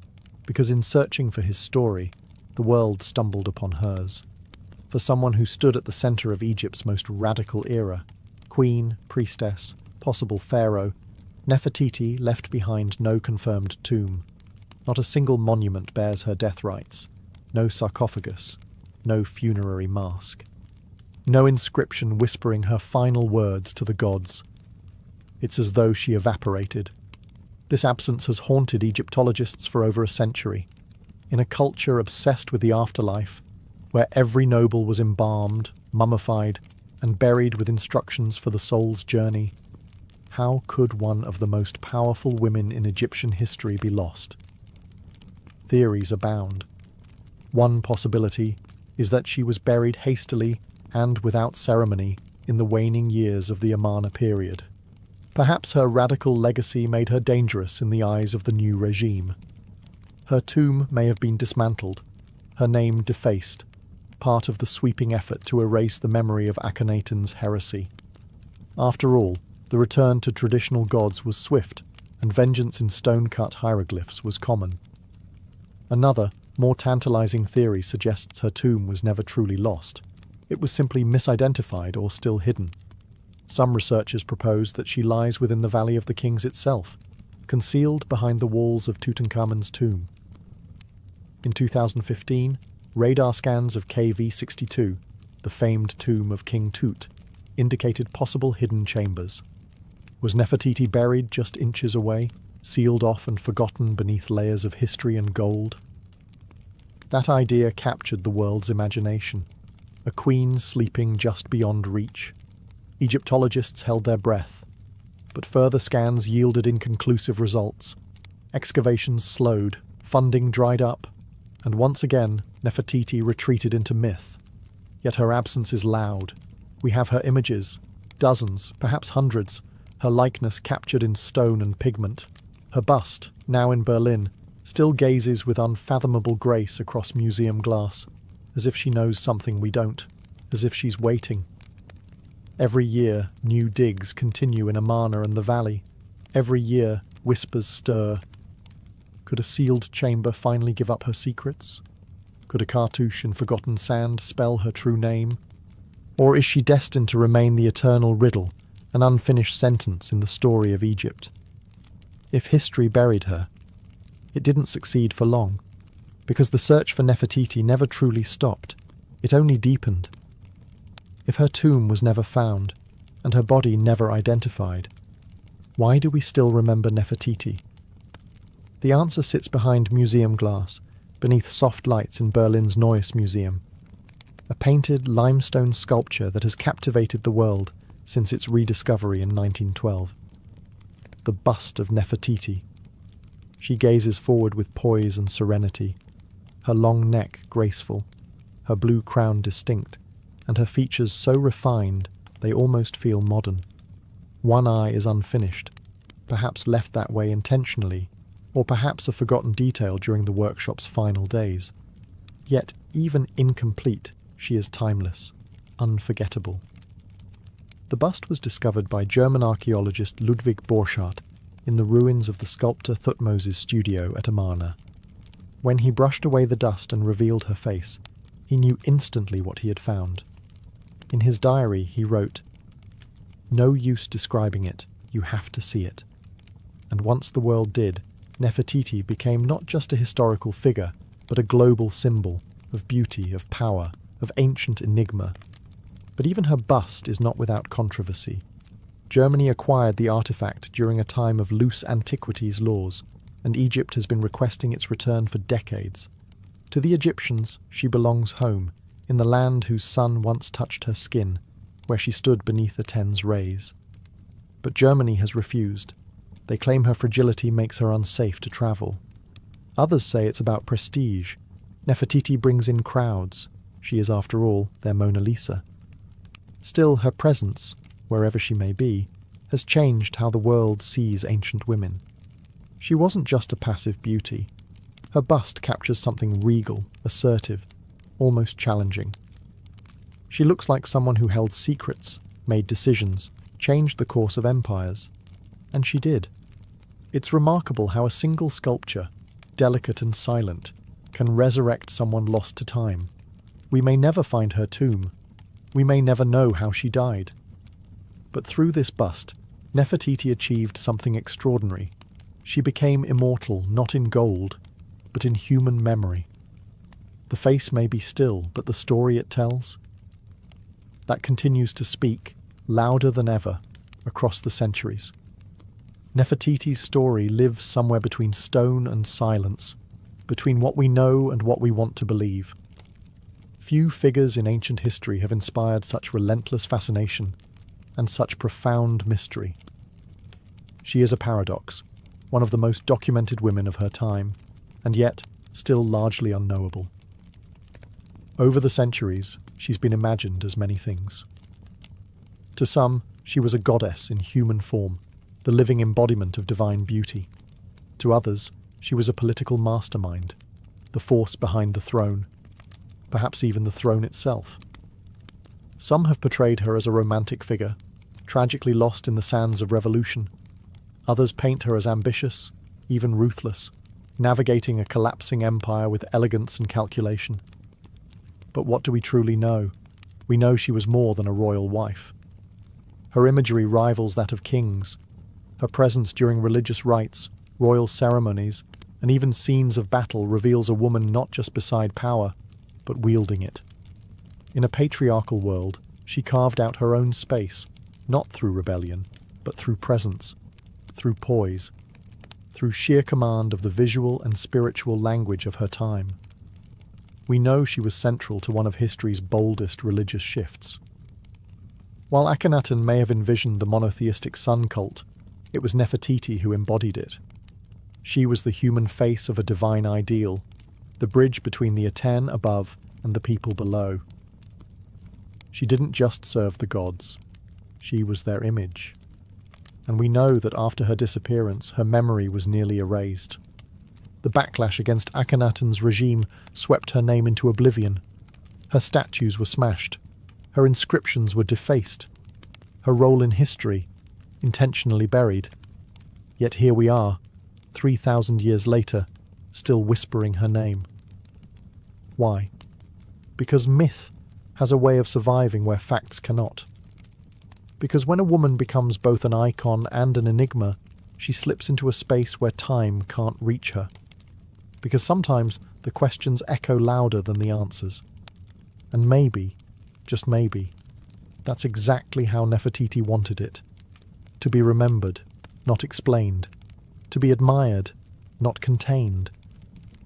because in searching for his story, the world stumbled upon hers. For someone who stood at the center of Egypt's most radical era, queen, priestess, possible pharaoh, Nefertiti left behind no confirmed tomb. Not a single monument bears her death rites, no sarcophagus, no funerary mask, no inscription whispering her final words to the gods. It's as though she evaporated. This absence has haunted Egyptologists for over a century. In a culture obsessed with the afterlife, where every noble was embalmed, mummified, and buried with instructions for the soul's journey, how could one of the most powerful women in Egyptian history be lost? Theories abound. One possibility is that she was buried hastily and without ceremony in the waning years of the Amarna period. Perhaps her radical legacy made her dangerous in the eyes of the new regime. Her tomb may have been dismantled, her name defaced, part of the sweeping effort to erase the memory of Akhenaten's heresy. After all, the return to traditional gods was swift, and vengeance in stone-cut hieroglyphs was common. Another, more tantalizing theory suggests her tomb was never truly lost. It was simply misidentified or still hidden. Some researchers propose that she lies within the Valley of the Kings itself, concealed behind the walls of Tutankhamun's tomb. In 2015, radar scans of KV-62, the famed tomb of King Tut, indicated possible hidden chambers. Was Nefertiti buried just inches away, sealed off and forgotten beneath layers of history and gold? That idea captured the world's imagination. A queen sleeping just beyond reach. Egyptologists held their breath, but further scans yielded inconclusive results. Excavations slowed, funding dried up, and once again Nefertiti retreated into myth. Yet her absence is loud. We have her images, dozens, perhaps hundreds, her likeness captured in stone and pigment. Her bust, now in Berlin, still gazes with unfathomable grace across museum glass, as if she knows something we don't, as if she's waiting. Every year, new digs continue in Amarna and the valley. Every year, whispers stir. Could a sealed chamber finally give up her secrets? Could a cartouche in forgotten sand spell her true name? Or is she destined to remain the eternal riddle, an unfinished sentence in the story of Egypt? If history buried her, it didn't succeed for long, because the search for Nefertiti never truly stopped. It only deepened. If her tomb was never found, and her body never identified, why do we still remember Nefertiti? The answer sits behind museum glass, beneath soft lights in Berlin's Neues Museum. A painted limestone sculpture that has captivated the world since its rediscovery in 1912. The bust of Nefertiti. She gazes forward with poise and serenity, her long neck graceful, her blue crown distinct, and her features so refined they almost feel modern. One eye is unfinished, perhaps left that way intentionally, or perhaps a forgotten detail during the workshop's final days. Yet, even incomplete, she is timeless, unforgettable. The bust was discovered by German archaeologist Ludwig Borchardt in the ruins of the sculptor Thutmose's studio at Amarna. When he brushed away the dust and revealed her face, he knew instantly what he had found. In his diary he wrote, "No use describing it, you have to see it." And once the world did, Nefertiti became not just a historical figure, but a global symbol of beauty, of power, of ancient enigma. But even her bust is not without controversy. Germany acquired the artifact during a time of loose antiquities laws, and Egypt has been requesting its return for decades. To the Egyptians, she belongs home, in the land whose sun once touched her skin, where she stood beneath Aten's rays. But Germany has refused. They claim her fragility makes her unsafe to travel. Others say it's about prestige. Nefertiti brings in crowds. She is, after all, their Mona Lisa. Still, her presence, wherever she may be, has changed how the world sees ancient women. She wasn't just a passive beauty. Her bust captures something regal, assertive, almost challenging. She looks like someone who held secrets, made decisions, changed the course of empires. And she did. It's remarkable how a single sculpture, delicate and silent, can resurrect someone lost to time. We may never find her tomb. We may never know how she died. But through this bust, Nefertiti achieved something extraordinary. She became immortal not in gold, but in human memory. The face may be still, but the story it tells, that continues to speak, louder than ever, across the centuries. Nefertiti's story lives somewhere between stone and silence, between what we know and what we want to believe. Few figures in ancient history have inspired such relentless fascination and such profound mystery. She is a paradox, one of the most documented women of her time, and yet still largely unknowable. Over the centuries, she's been imagined as many things. To some, she was a goddess in human form, the living embodiment of divine beauty. To others, she was a political mastermind, the force behind the throne, perhaps even the throne itself. Some have portrayed her as a romantic figure, tragically lost in the sands of revolution. Others paint her as ambitious, even ruthless, navigating a collapsing empire with elegance and calculation. But what do we truly know? We know she was more than a royal wife. Her imagery rivals that of kings. Her presence during religious rites, royal ceremonies, and even scenes of battle reveals a woman not just beside power, but wielding it. In a patriarchal world, she carved out her own space, not through rebellion, but through presence, through poise, through sheer command of the visual and spiritual language of her time. We know she was central to one of history's boldest religious shifts. While Akhenaten may have envisioned the monotheistic sun cult, it was Nefertiti who embodied it. She was the human face of a divine ideal, the bridge between the Aten above and the people below. She didn't just serve the gods. She was their image. And we know that after her disappearance, her memory was nearly erased. The backlash against Akhenaten's regime swept her name into oblivion. Her statues were smashed. Her inscriptions were defaced. Her role in history intentionally buried. Yet here we are, 3,000 years later, still whispering her name. Why? Because myth has a way of surviving where facts cannot. Because when a woman becomes both an icon and an enigma, she slips into a space where time can't reach her. Because sometimes the questions echo louder than the answers. And maybe, just maybe, that's exactly how Nefertiti wanted it. To be remembered, not explained. To be admired, not contained.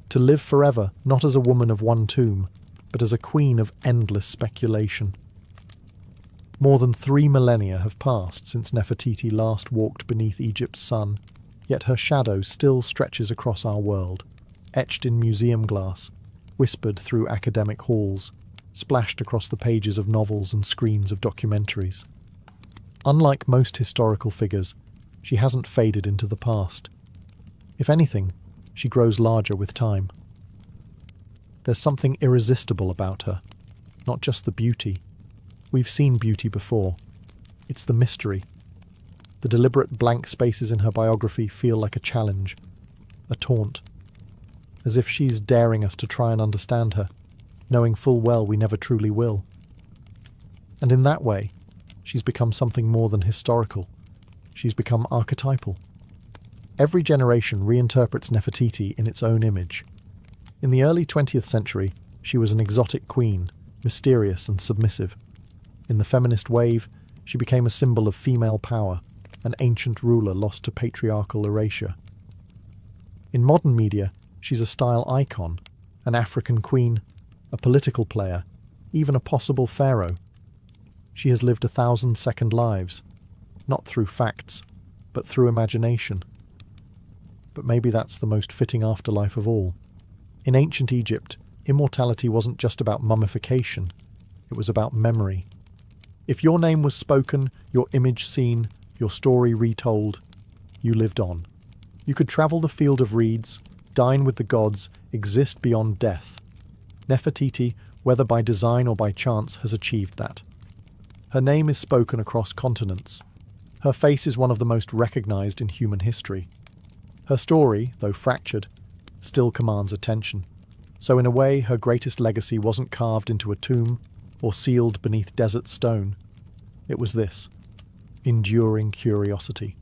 To live forever, not as a woman of one tomb, but as a queen of endless speculation. More than 3 millennia have passed since Nefertiti last walked beneath Egypt's sun, yet her shadow still stretches across our world, etched in museum glass, whispered through academic halls, splashed across the pages of novels and screens of documentaries. Unlike most historical figures, she hasn't faded into the past. If anything, she grows larger with time. There's something irresistible about her, not just the beauty. We've seen beauty before. It's the mystery. The deliberate blank spaces in her biography feel like a challenge, a taunt, as if she's daring us to try and understand her, knowing full well we never truly will. And in that way, she's become something more than historical. She's become archetypal. Every generation reinterprets Nefertiti in its own image. In the early 20th century, she was an exotic queen, mysterious and submissive. In the feminist wave, she became a symbol of female power, an ancient ruler lost to patriarchal erasure. In modern media, she's a style icon, an African queen, a political player, even a possible pharaoh. She has lived 1,000 second lives, not through facts, but through imagination. But maybe that's the most fitting afterlife of all. In ancient Egypt, immortality wasn't just about mummification, it was about memory. If your name was spoken, your image seen, your story retold, you lived on. You could travel the field of reeds, dine with the gods, exist beyond death. Nefertiti, whether by design or by chance, has achieved that. Her name is spoken across continents. Her face is one of the most recognized in human history. Her story, though fractured, still commands attention. So in a way, her greatest legacy wasn't carved into a tomb or sealed beneath desert stone. It was this: enduring curiosity.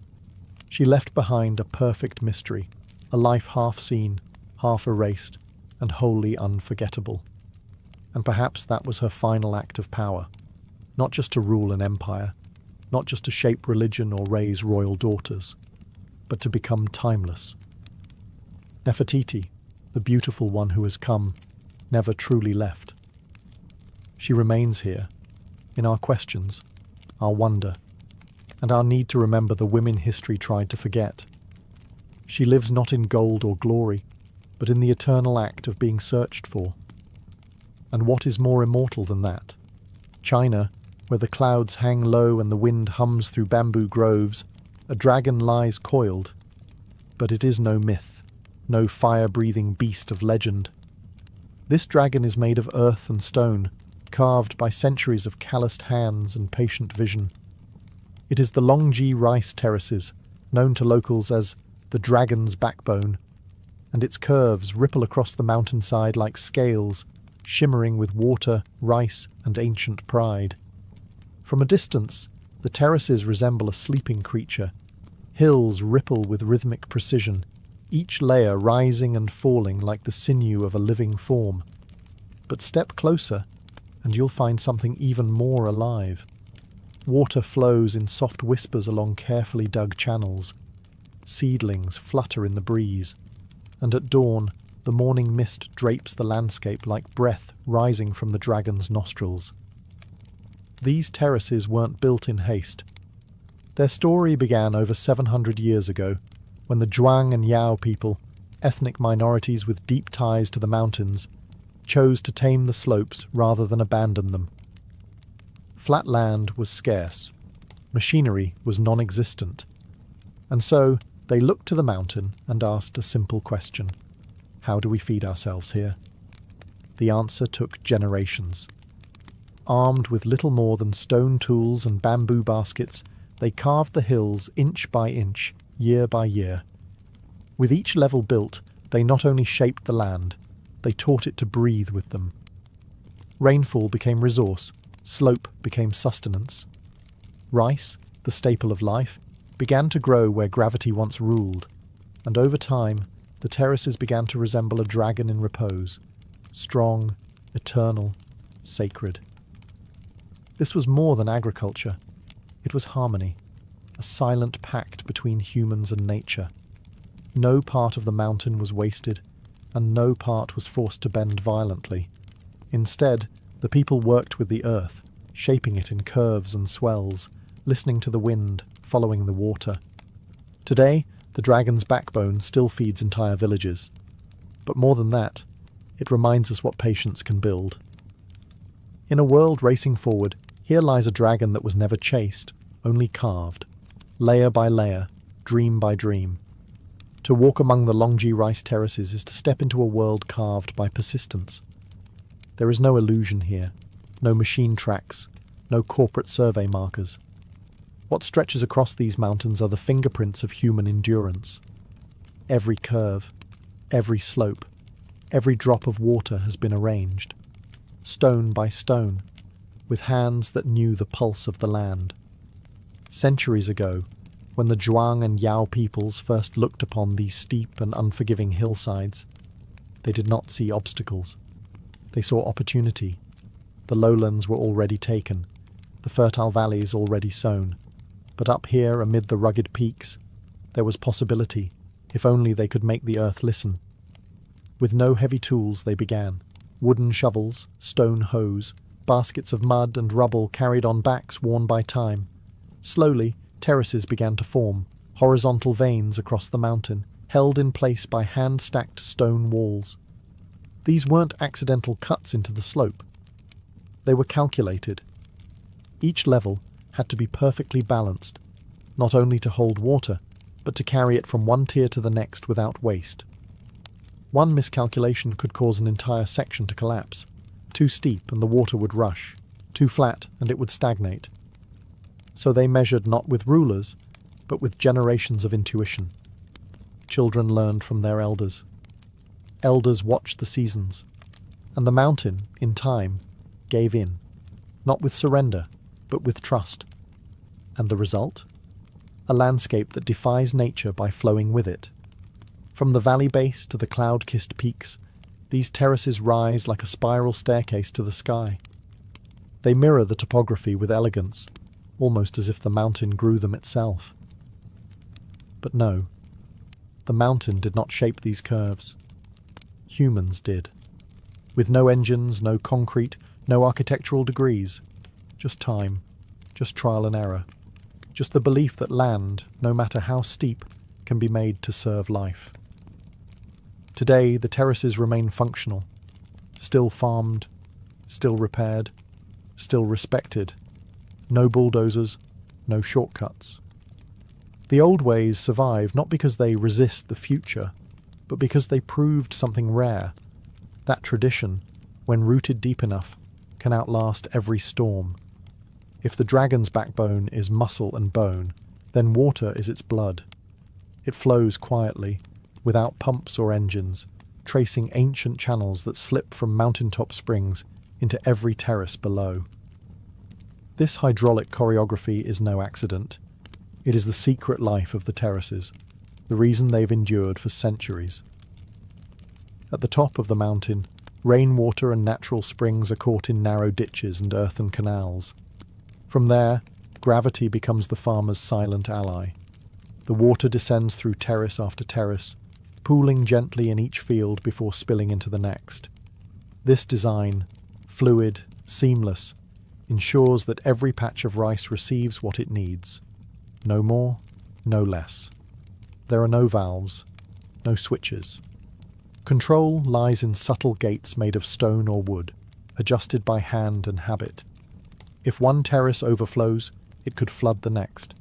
She left behind a perfect mystery, a life half seen, half erased, and wholly unforgettable. And perhaps that was her final act of power, not just to rule an empire, not just to shape religion or raise royal daughters, but to become timeless. Nefertiti, the beautiful one who has come, never truly left. She remains here, in our questions, our wonder, and our need to remember the women history tried to forget. She lives not in gold or glory, but in the eternal act of being searched for. And what is more immortal than that? China, where the clouds hang low and the wind hums through bamboo groves, a dragon lies coiled. But it is no myth, no fire-breathing beast of legend. This dragon is made of earth and stone, carved by centuries of calloused hands and patient vision. It is the Longji rice terraces, known to locals as the dragon's backbone, and its curves ripple across the mountainside like scales, shimmering with water, rice, and ancient pride. From a distance, the terraces resemble a sleeping creature. Hills ripple with rhythmic precision, each layer rising and falling like the sinew of a living form. But step closer, and you'll find something even more alive. Water flows in soft whispers along carefully dug channels. Seedlings flutter in the breeze, and at dawn, the morning mist drapes the landscape like breath rising from the dragon's nostrils. These terraces weren't built in haste. Their story began over 700 years ago, when the Zhuang and Yao people, ethnic minorities with deep ties to the mountains, chose to tame the slopes rather than abandon them. Flat land was scarce. Machinery was non-existent. And so they looked to the mountain and asked a simple question: how do we feed ourselves here? The answer took generations. Armed with little more than stone tools and bamboo baskets, they carved the hills inch by inch, year by year. With each level built, they not only shaped the land, they taught it to breathe with them. Rainfall became resource, slope became sustenance. Rice, the staple of life, began to grow where gravity once ruled, and over time, the terraces began to resemble a dragon in repose, strong, eternal, sacred. This was more than agriculture. It was harmony, a silent pact between humans and nature. No part of the mountain was wasted, and no part was forced to bend violently. Instead, the people worked with the earth, shaping it in curves and swells, listening to the wind, following the water. Today, the dragon's backbone still feeds entire villages. But more than that, it reminds us what patience can build. In a world racing forward, here lies a dragon that was never chased, only carved, layer by layer, dream by dream. To walk among the Longji rice terraces is to step into a world carved by persistence. There is no illusion here, no machine tracks, no corporate survey markers. What stretches across these mountains are the fingerprints of human endurance. Every curve, every slope, every drop of water has been arranged, stone by stone, with hands that knew the pulse of the land. Centuries ago, when the Zhuang and Yao peoples first looked upon these steep and unforgiving hillsides, they did not see obstacles. They saw opportunity. The lowlands were already taken, the fertile valleys already sown. But up here, amid the rugged peaks, there was possibility, if only they could make the earth listen. With no heavy tools they began. Wooden shovels, stone hoes, baskets of mud and rubble carried on backs worn by time. Slowly, terraces began to form, horizontal veins across the mountain, held in place by hand-stacked stone walls. These weren't accidental cuts into the slope. They were calculated. Each level had to be perfectly balanced, not only to hold water, but to carry it from one tier to the next without waste. One miscalculation could cause an entire section to collapse. Too steep and the water would rush, too flat and it would stagnate. So they measured not with rulers, but with generations of intuition. Children learned from their elders. Elders watched the seasons, and the mountain, in time, gave in, not with surrender, but with trust. And the result? A landscape that defies nature by flowing with it. From the valley base to the cloud-kissed peaks, these terraces rise like a spiral staircase to the sky. They mirror the topography with elegance, almost as if the mountain grew them itself. But no, the mountain did not shape these curves. Humans did. With no engines, no concrete, no architectural degrees. Just time, just trial and error, just the belief that land, no matter how steep, can be made to serve life. Today, the terraces remain functional, still farmed, still repaired, still respected. No bulldozers, no shortcuts. The old ways survive not because they resist the future, but because they proved something rare. That tradition, when rooted deep enough, can outlast every storm. If the dragon's backbone is muscle and bone, then water is its blood. It flows quietly, without pumps or engines, tracing ancient channels that slip from mountaintop springs into every terrace below. This hydraulic choreography is no accident. It is the secret life of the terraces, the reason they've endured for centuries. At the top of the mountain, rainwater and natural springs are caught in narrow ditches and earthen canals. From there, gravity becomes the farmer's silent ally. The water descends through terrace after terrace, pooling gently in each field before spilling into the next. This design, fluid, seamless, ensures that every patch of rice receives what it needs. No more, no less. There are no valves, no switches. Control lies in subtle gates made of stone or wood, adjusted by hand and habit. If one terrace overflows, it could flood the next.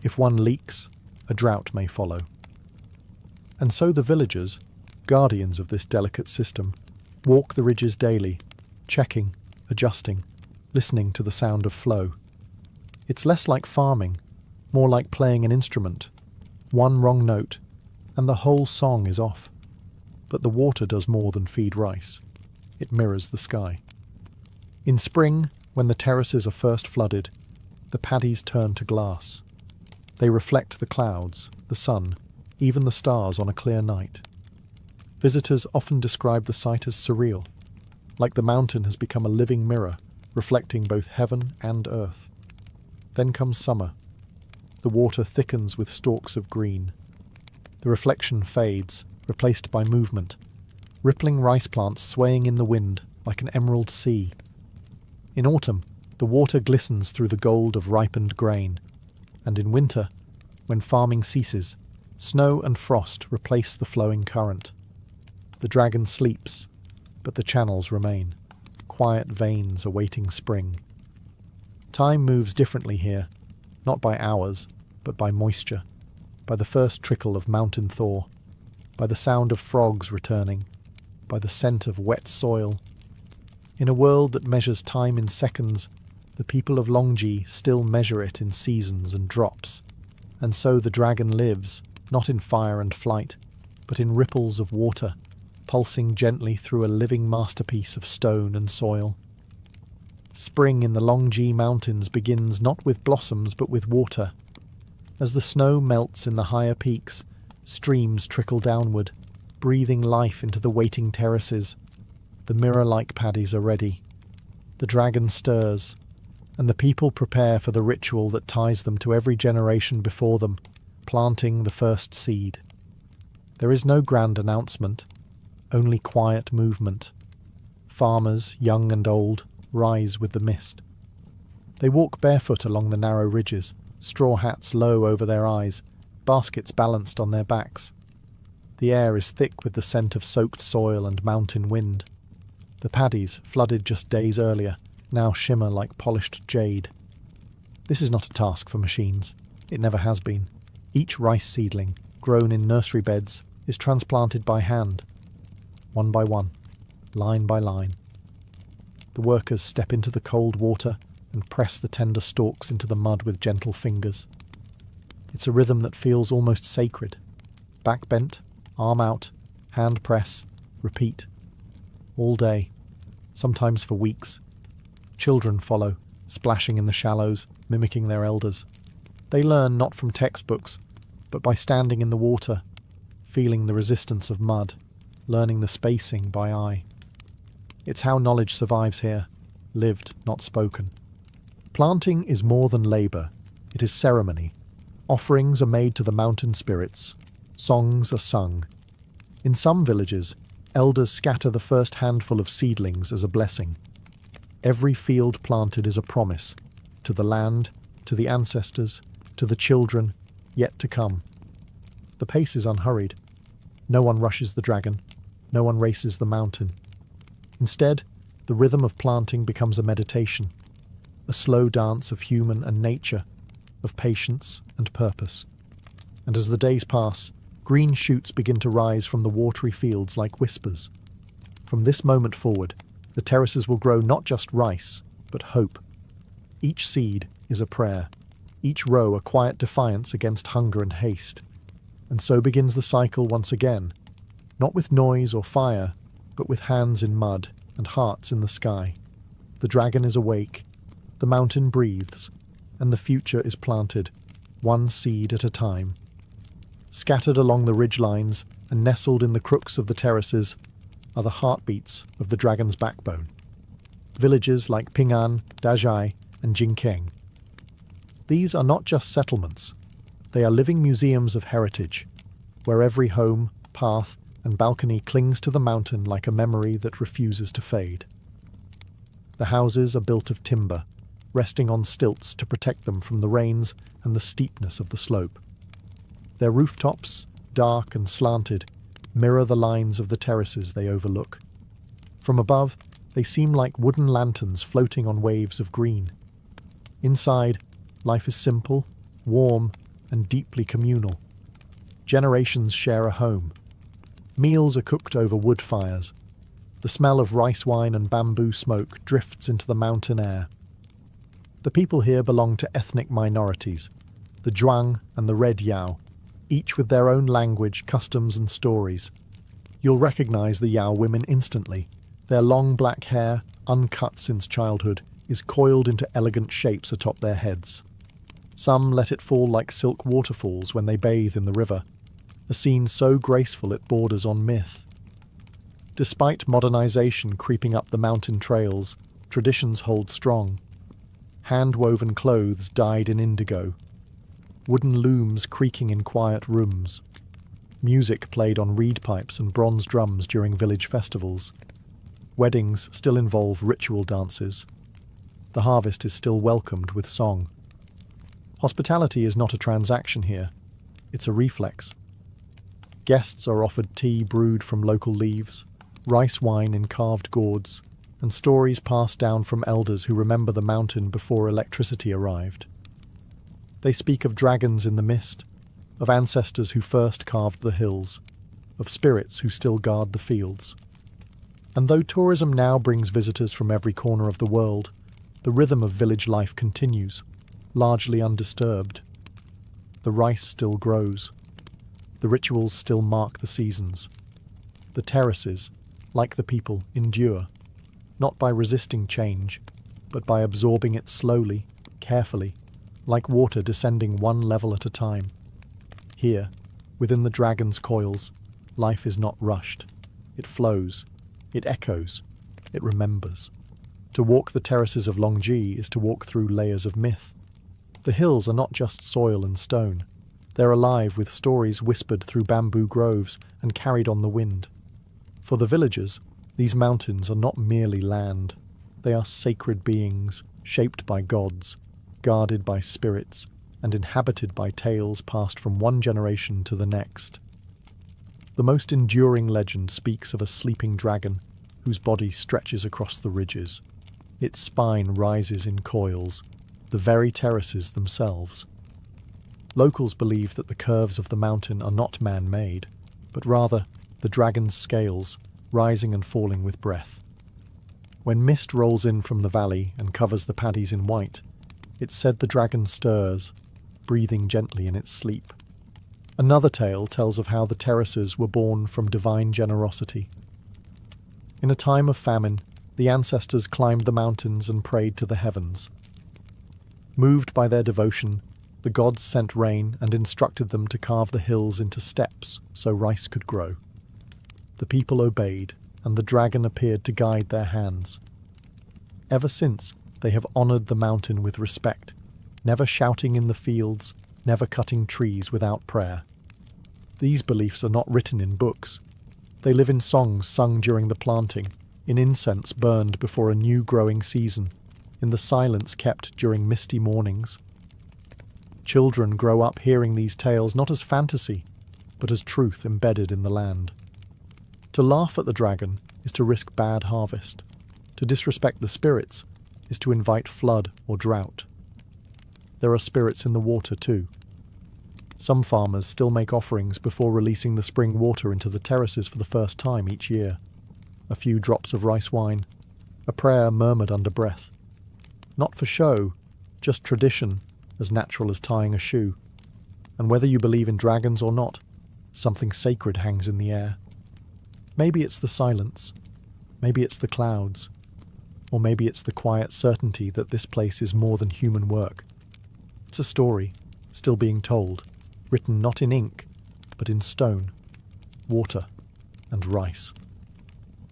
If one leaks, a drought may follow. And so the villagers, guardians of this delicate system, walk the ridges daily, checking, adjusting, listening to the sound of flow. It's less like farming, more like playing an instrument. One wrong note, and the whole song is off. But the water does more than feed rice. It mirrors the sky. In spring, when the terraces are first flooded, the paddies turn to glass. They reflect the clouds, the sun, even the stars on a clear night. Visitors often describe the sight as surreal, like the mountain has become a living mirror, reflecting both heaven and earth. Then comes summer. The water thickens with stalks of green. The reflection fades, replaced by movement, rippling rice plants swaying in the wind like an emerald sea. In autumn, the water glistens through the gold of ripened grain, and in winter, when farming ceases, snow and frost replace the flowing current. The dragon sleeps, but the channels remain, quiet veins awaiting spring. Time moves differently here, not by hours, but by moisture, by the first trickle of mountain thaw, by the sound of frogs returning, by the scent of wet soil. In a world that measures time in seconds, The people of Longji still measure it in seasons and drops, and so the dragon lives, not in fire and flight, but in ripples of water, pulsing gently through a living masterpiece of stone and soil. Spring in the Longji Mountains begins not with blossoms but with water. As the snow melts in the higher peaks, streams trickle downward, breathing life into the waiting terraces. The mirror-like paddies are ready. The dragon stirs, and the people prepare for the ritual that ties them to every generation before them, planting the first seed. There is no grand announcement, only quiet movement. Farmers, young and old, rise with the mist. They walk barefoot along the narrow ridges, straw hats low over their eyes, baskets balanced on their backs. The air is thick with the scent of soaked soil and mountain wind. The paddies, flooded just days earlier, now shimmer like polished jade. This is not a task for machines. It never has been. Each rice seedling, grown in nursery beds, is transplanted by hand, one by one, line by line. The workers step into the cold water and press the tender stalks into the mud with gentle fingers. It's a rhythm that feels almost sacred. Back bent, arm out, hand press, repeat. All day, sometimes for weeks. Children follow, splashing in the shallows, mimicking their elders. They learn not from textbooks, but by standing in the water, feeling the resistance of mud, learning the spacing by eye. It's how knowledge survives here, lived, not spoken. Planting is more than labour. It is ceremony. Offerings are made to the mountain spirits. Songs are sung. In some villages, elders scatter the first handful of seedlings as a blessing. Every field planted is a promise, to the land, to the ancestors, to the children, yet to come. The pace is unhurried. No one rushes the dragon. No one races the mountain. Instead, the rhythm of planting becomes a meditation, a slow dance of human and nature, of patience and purpose. And as the days pass, green shoots begin to rise from the watery fields like whispers. From this moment forward, the terraces will grow not just rice, but hope. Each seed is a prayer, each row a quiet defiance against hunger and haste. And so begins the cycle once again, not with noise or fire, but with hands in mud and hearts in the sky. The dragon is awake, the mountain breathes, and the future is planted, one seed at a time. Scattered along the ridgelines and nestled in the crooks of the terraces are the heartbeats of the dragon's backbone. Villages like Ping'an, Dazhai, and Jingkeng. These are not just settlements. They are living museums of heritage, where every home, path, and balcony clings to the mountain like a memory that refuses to fade. The houses are built of timber, resting on stilts to protect them from the rains and the steepness of the slope. Their rooftops, dark and slanted, mirror the lines of the terraces they overlook. From above, they seem like wooden lanterns floating on waves of green. Inside, life is simple, warm, and deeply communal. Generations share a home. Meals are cooked over wood fires. The smell of rice wine and bamboo smoke drifts into the mountain air. The people here belong to ethnic minorities, the Zhuang and the Red Yao, each with their own language, customs and stories. You'll recognize the Yao women instantly. Their long black hair, uncut since childhood, is coiled into elegant shapes atop their heads. Some let it fall like silk waterfalls when they bathe in the river, a scene so graceful it borders on myth. Despite modernization creeping up the mountain trails, traditions hold strong. Hand-woven clothes dyed in indigo, wooden looms creaking in quiet rooms, music played on reed pipes and bronze drums during village festivals. Weddings still involve ritual dances. The harvest is still welcomed with song. Hospitality is not a transaction here, it's a reflex. Guests are offered tea brewed from local leaves, rice wine in carved gourds, and stories passed down from elders who remember the mountain before electricity arrived. They speak of dragons in the mist, of ancestors who first carved the hills, of spirits who still guard the fields. And though tourism now brings visitors from every corner of the world, the rhythm of village life continues, largely undisturbed. The rice still grows. The rituals still mark the seasons. The terraces, like the people, endure, not by resisting change, but by absorbing it slowly, carefully, like water descending one level at a time. Here, within the dragon's coils, life is not rushed. It flows, it echoes, it remembers. To walk the terraces of Longji is to walk through layers of myth. The hills are not just soil and stone. They're alive with stories whispered through bamboo groves and carried on the wind. For the villagers, these mountains are not merely land. They are sacred beings, shaped by gods, guarded by spirits, and inhabited by tales passed from one generation to the next. The most enduring legend speaks of a sleeping dragon whose body stretches across the ridges. Its spine rises in coils, the very terraces themselves. Locals believe that the curves of the mountain are not man-made, but rather the dragon's scales, rising and falling with breath. When mist rolls in from the valley and covers the paddies in white, it's said the dragon stirs, breathing gently in its sleep. Another tale tells of how the terraces were born from divine generosity. In a time of famine, the ancestors climbed the mountains and prayed to the heavens. Moved by their devotion, the gods sent rain and instructed them to carve the hills into steps so rice could grow. The people obeyed, and the dragon appeared to guide their hands. Ever since, they have honoured the mountain with respect, never shouting in the fields, never cutting trees without prayer. These beliefs are not written in books. They live in songs sung during the planting, in incense burned before a new growing season, in the silence kept during misty mornings. Children grow up hearing these tales not as fantasy, but as truth embedded in the land. To laugh at the dragon is to risk bad harvest. To disrespect the spirits is to invite flood or drought. There are spirits in the water too. Some farmers still make offerings before releasing the spring water into the terraces for the first time each year. A few drops of rice wine, a prayer murmured under breath. Not for show, just tradition, as natural as tying a shoe. And whether you believe in dragons or not, something sacred hangs in the air. Maybe it's the silence, maybe it's the clouds, or maybe it's the quiet certainty that this place is more than human work. It's a story, still being told, written not in ink, but in stone, water, and rice.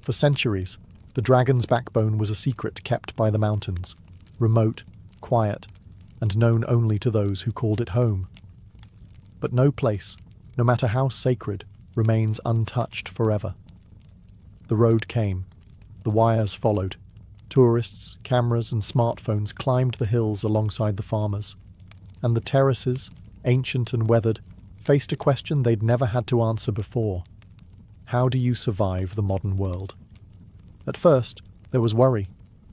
For centuries, the dragon's backbone was a secret kept by the mountains, remote, quiet, and known only to those who called it home. But no place, no matter how sacred, remains untouched forever. The road came, the wires followed. Tourists, cameras, and smartphones climbed the hills alongside the farmers. And the terraces, ancient and weathered, faced a question they'd never had to answer before. How do you survive the modern world? At first, there was worry.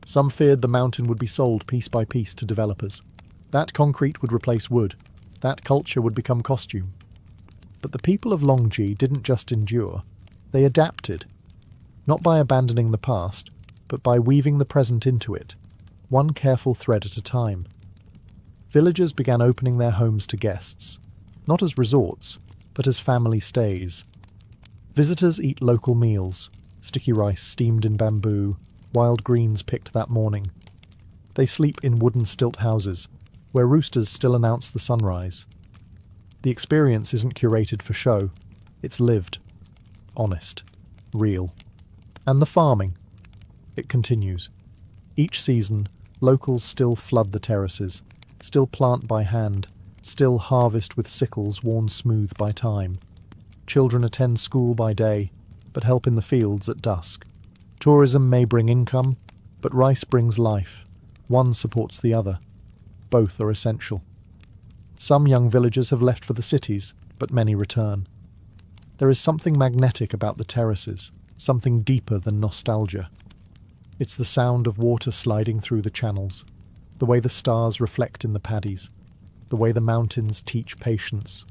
Some feared the mountain would be sold piece by piece to developers. That concrete would replace wood. That culture would become costume. But the people of Longji didn't just endure. They adapted. Not by abandoning the past, but by weaving the present into it, one careful thread at a time. Villagers began opening their homes to guests, not as resorts, but as family stays. Visitors eat local meals, sticky rice steamed in bamboo, wild greens picked that morning. They sleep in wooden stilt houses, where roosters still announce the sunrise. The experience isn't curated for show, it's lived, honest, real. And the farming. It continues. Each season, locals still flood the terraces, still plant by hand, still harvest with sickles worn smooth by time. Children attend school by day, but help in the fields at dusk. Tourism may bring income, but rice brings life. One supports the other. Both are essential. Some young villagers have left for the cities, but many return. There is something magnetic about the terraces, something deeper than nostalgia. It's the sound of water sliding through the channels, the way the stars reflect in the paddies, the way the mountains teach patience.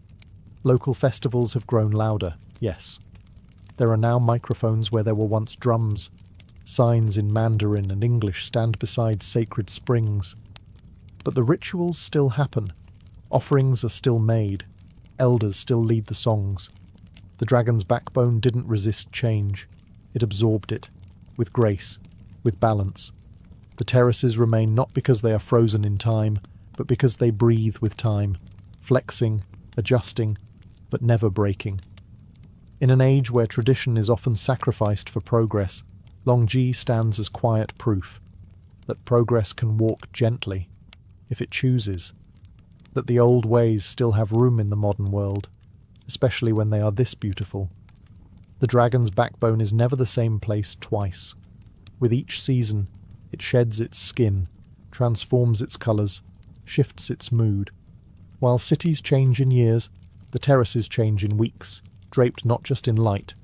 Local festivals have grown louder, yes. There are now microphones where there were once drums, Signs in Mandarin and English stand beside sacred springs. But the rituals still happen. Offerings are still made. Elders still lead the songs. The dragon's backbone didn't resist change. It absorbed it, with grace, with balance. The terraces remain not because they are frozen in time, but because they breathe with time, flexing, adjusting, but never breaking. In an age where tradition is often sacrificed for progress, Longji stands as quiet proof that progress can walk gently, if it chooses, that the old ways still have room in the modern world, especially when they are this beautiful. The dragon's backbone is never the same place twice. With each season, it sheds its skin, transforms its colours, shifts its mood. While cities change in years, the terraces change in weeks, draped not just in light,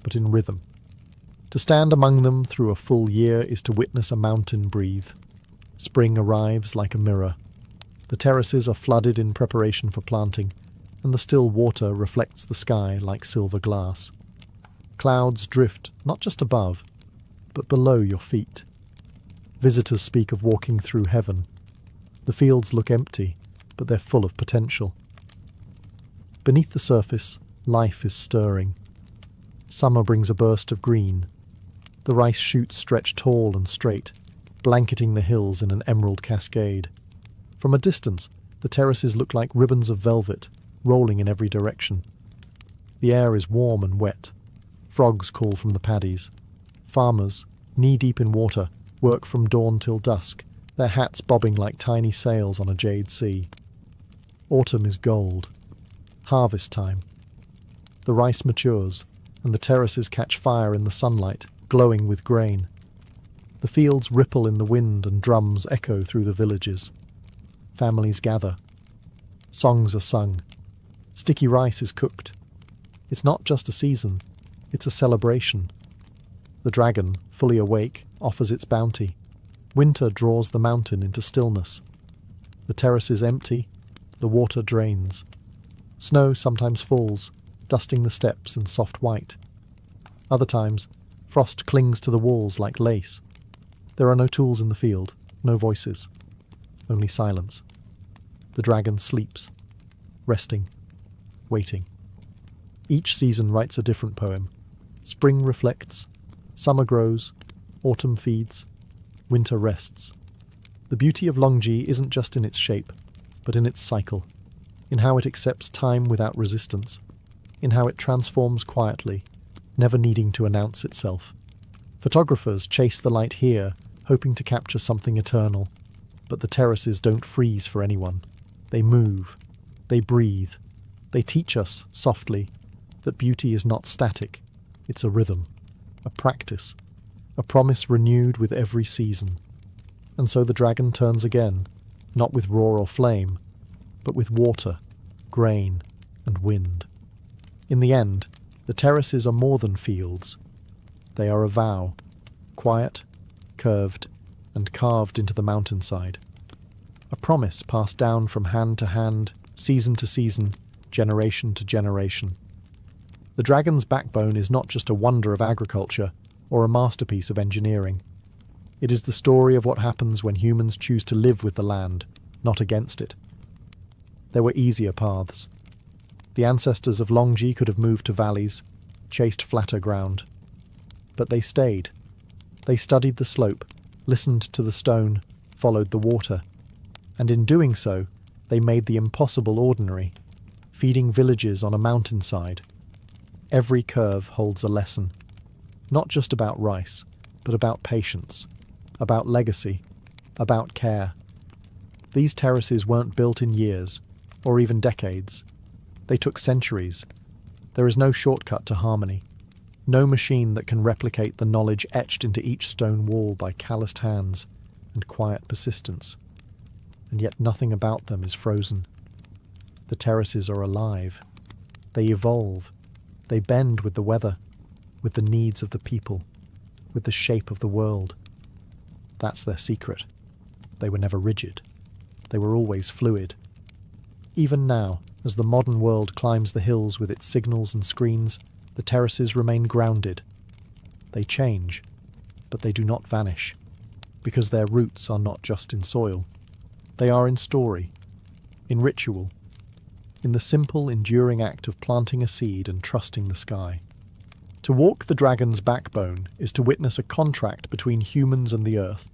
but in rhythm. To stand among them through a full year is to witness a mountain breathe. Spring arrives like a mirror. The terraces are flooded in preparation for planting, and the still water reflects the sky like silver glass. Clouds drift not just above, but below your feet. Visitors speak of walking through heaven. The fields look empty, but they're full of potential. Beneath the surface, life is stirring. Summer brings a burst of green. The rice shoots stretch tall and straight, blanketing the hills in an emerald cascade. From a distance, the terraces look like ribbons of velvet, rolling in every direction. The air is warm and wet. Frogs call from the paddies. Farmers, knee-deep in water, work from dawn till dusk, their hats bobbing like tiny sails on a jade sea. Autumn is gold. Harvest time. The rice matures, and the terraces catch fire in the sunlight, glowing with grain. The fields ripple in the wind and drums echo through the villages. Families gather. Songs are sung. Sticky rice is cooked. It's not just a season, it's a celebration. The dragon, fully awake, offers its bounty. Winter draws the mountain into stillness. The terrace is empty, the water drains. Snow sometimes falls, dusting the steps in soft white. Other times, frost clings to the walls like lace. There are no tools in the field, no voices, only silence. The dragon sleeps, resting, waiting. Each season writes a different poem. Spring reflects, summer grows, autumn feeds, winter rests. The beauty of Longji isn't just in its shape, but in its cycle, in how it accepts time without resistance, in how it transforms quietly, never needing to announce itself. Photographers chase the light here, hoping to capture something eternal, but the terraces don't freeze for anyone. They move, they breathe, they teach us, softly, that beauty is not static, it's a rhythm, a practice, a promise renewed with every season. And so the dragon turns again, not with roar or flame, but with water, grain, and wind. In the end, the terraces are more than fields. They are a vow, quiet, curved, and carved into the mountainside. A promise passed down from hand to hand, season to season, generation to generation. The dragon's backbone is not just a wonder of agriculture or a masterpiece of engineering. It is the story of what happens when humans choose to live with the land, not against it. There were easier paths. The ancestors of Longji could have moved to valleys, chased flatter ground. But they stayed. They studied the slope, listened to the stone, followed the water. And in doing so, they made the impossible ordinary, feeding villages on a mountainside. Every curve holds a lesson, not just about rice, but about patience, about legacy, about care. These terraces weren't built in years, or even decades. They took centuries. There is no shortcut to harmony, no machine that can replicate the knowledge etched into each stone wall by calloused hands and quiet persistence. And yet nothing about them is frozen. The terraces are alive. They evolve. They bend with the weather, with the needs of the people, with the shape of the world. That's their secret. They were never rigid. They were always fluid. Even now, as the modern world climbs the hills with its signals and screens, the terraces remain grounded. They change. but they do not vanish, because their roots are not just in soil. They are in story, in ritual, in the simple, enduring act of planting a seed and trusting the sky. To walk the dragon's backbone is to witness a contract between humans and the earth,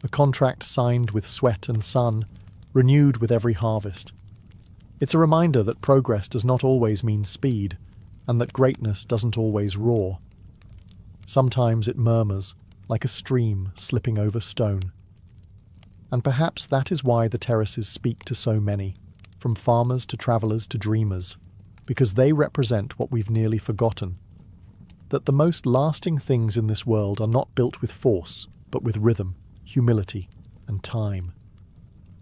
a contract signed with sweat and sun, renewed with every harvest. It's a reminder that progress does not always mean speed, and that greatness doesn't always roar. Sometimes it murmurs, like a stream slipping over stone. And perhaps that is why the terraces speak to so many, from farmers to travellers to dreamers, because they represent what we've nearly forgotten. That the most lasting things in this world are not built with force, but with rhythm, humility, and time.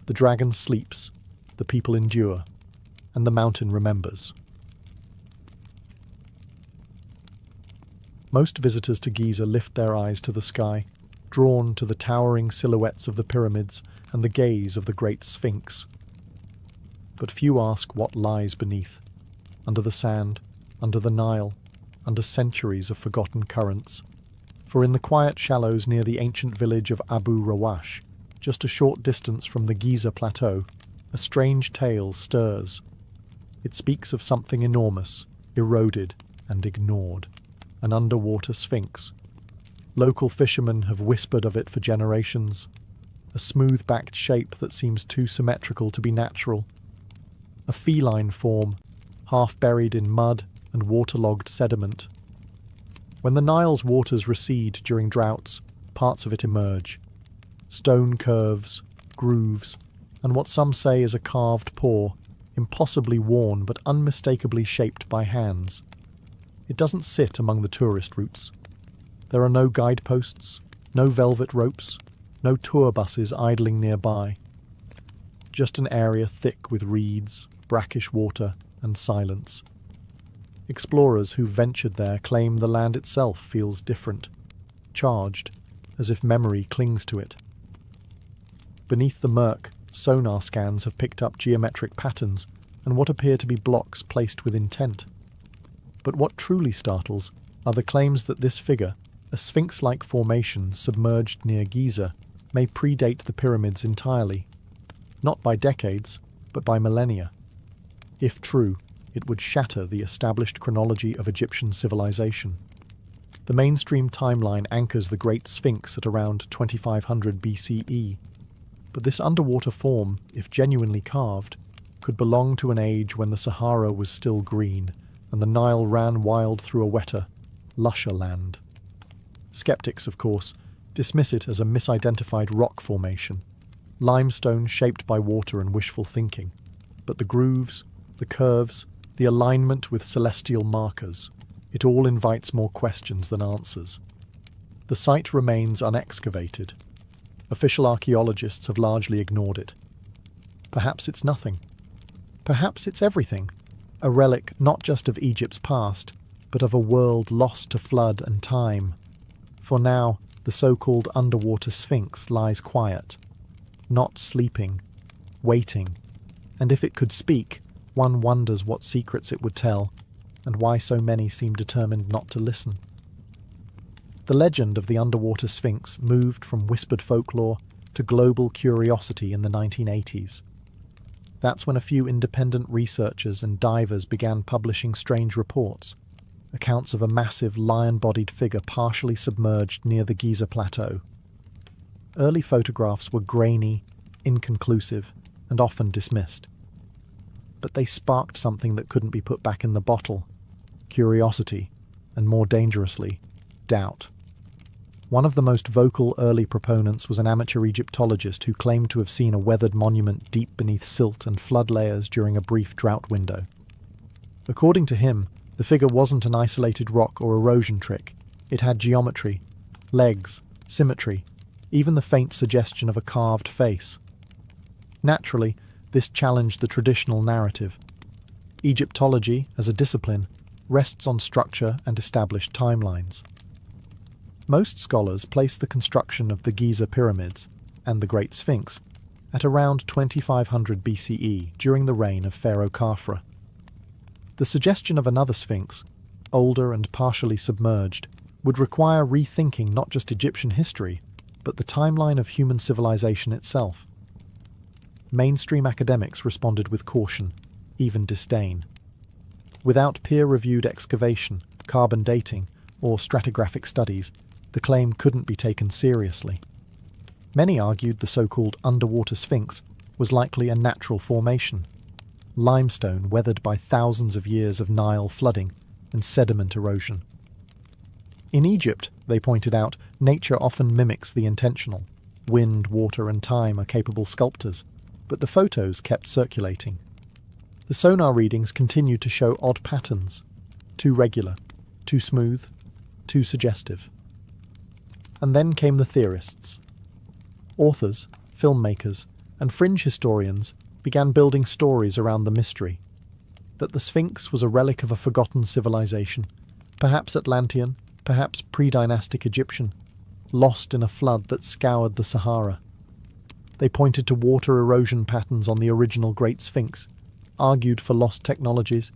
The dragon sleeps, the people endure, and the mountain remembers. Most visitors to Giza lift their eyes to the sky, drawn to the towering silhouettes of the pyramids and the gaze of the great Sphinx. But few ask what lies beneath, under the sand, under the Nile, under centuries of forgotten currents. For in the quiet shallows near the ancient village of Abu Rawash, just a short distance from the Giza plateau, a strange tale stirs. It speaks of something enormous, eroded and ignored, an underwater sphinx. Local fishermen have whispered of it for generations, a smooth-backed shape that seems too symmetrical to be natural, a feline form, half buried in mud and waterlogged sediment. When the Nile's waters recede during droughts, parts of it emerge. Stone curves, grooves, and what some say is a carved paw, impossibly worn but unmistakably shaped by hands. It doesn't sit among the tourist routes. There are no guideposts, no velvet ropes, no tour buses idling nearby. Just an area thick with reeds, brackish water, and silence. Explorers who've ventured there claim the land itself feels different, charged, as if memory clings to it. Beneath the murk, sonar scans have picked up geometric patterns and what appear to be blocks placed with intent. But what truly startles are the claims that this figure, a sphinx-like formation submerged near Giza, may predate the pyramids entirely, not by decades, but by millennia. If true, it would shatter the established chronology of Egyptian civilization. The mainstream timeline anchors the Great Sphinx at around 2500 BCE, but this underwater form, if genuinely carved, could belong to an age when the Sahara was still green and the Nile ran wild through a wetter, lusher land. Skeptics, of course, dismiss it as a misidentified rock formation, limestone shaped by water and wishful thinking, but the grooves, the curves, the alignment with celestial markers, it all invites more questions than answers. The site remains unexcavated. Official archaeologists have largely ignored it. Perhaps it's nothing. Perhaps it's everything, a relic not just of Egypt's past, but of a world lost to flood and time. For now, the so-called underwater Sphinx lies quiet, not sleeping, waiting, and if it could speak, one wonders what secrets it would tell, and why so many seem determined not to listen. The legend of the underwater Sphinx moved from whispered folklore to global curiosity in the 1980s. That's when a few independent researchers and divers began publishing strange reports, accounts of a massive lion-bodied figure partially submerged near the Giza Plateau. Early photographs were grainy, inconclusive, and often dismissed. But they sparked something that couldn't be put back in the bottle: curiosity, and more dangerously, doubt. One of the most vocal early proponents was an amateur Egyptologist who claimed to have seen a weathered monument deep beneath silt and flood layers during a brief drought window. According to him, the figure wasn't an isolated rock or erosion trick. It had geometry, legs, symmetry, even the faint suggestion of a carved face. Naturally, this challenged the traditional narrative. Egyptology, as a discipline, rests on structure and established timelines. Most scholars place the construction of the Giza pyramids and the Great Sphinx at around 2500 BCE during the reign of Pharaoh Khafra. The suggestion of another Sphinx, older and partially submerged, would require rethinking not just Egyptian history, but the timeline of human civilization itself. Mainstream academics responded with caution, even disdain. Without peer-reviewed excavation, carbon dating, or stratigraphic studies, the claim couldn't be taken seriously. Many argued the so-called underwater sphinx was likely a natural formation, limestone weathered by thousands of years of Nile flooding and sediment erosion. In Egypt, they pointed out, nature often mimics the intentional. Wind, water, and time are capable sculptors, but the photos kept circulating. The sonar readings continued to show odd patterns, too regular, too smooth, too suggestive. And then came the theorists. Authors, filmmakers, and fringe historians began building stories around the mystery. That the Sphinx was a relic of a forgotten civilization, perhaps Atlantean, perhaps pre-dynastic Egyptian, lost in a flood that scoured the Sahara. They pointed to water erosion patterns on the original Great Sphinx, argued for lost technologies,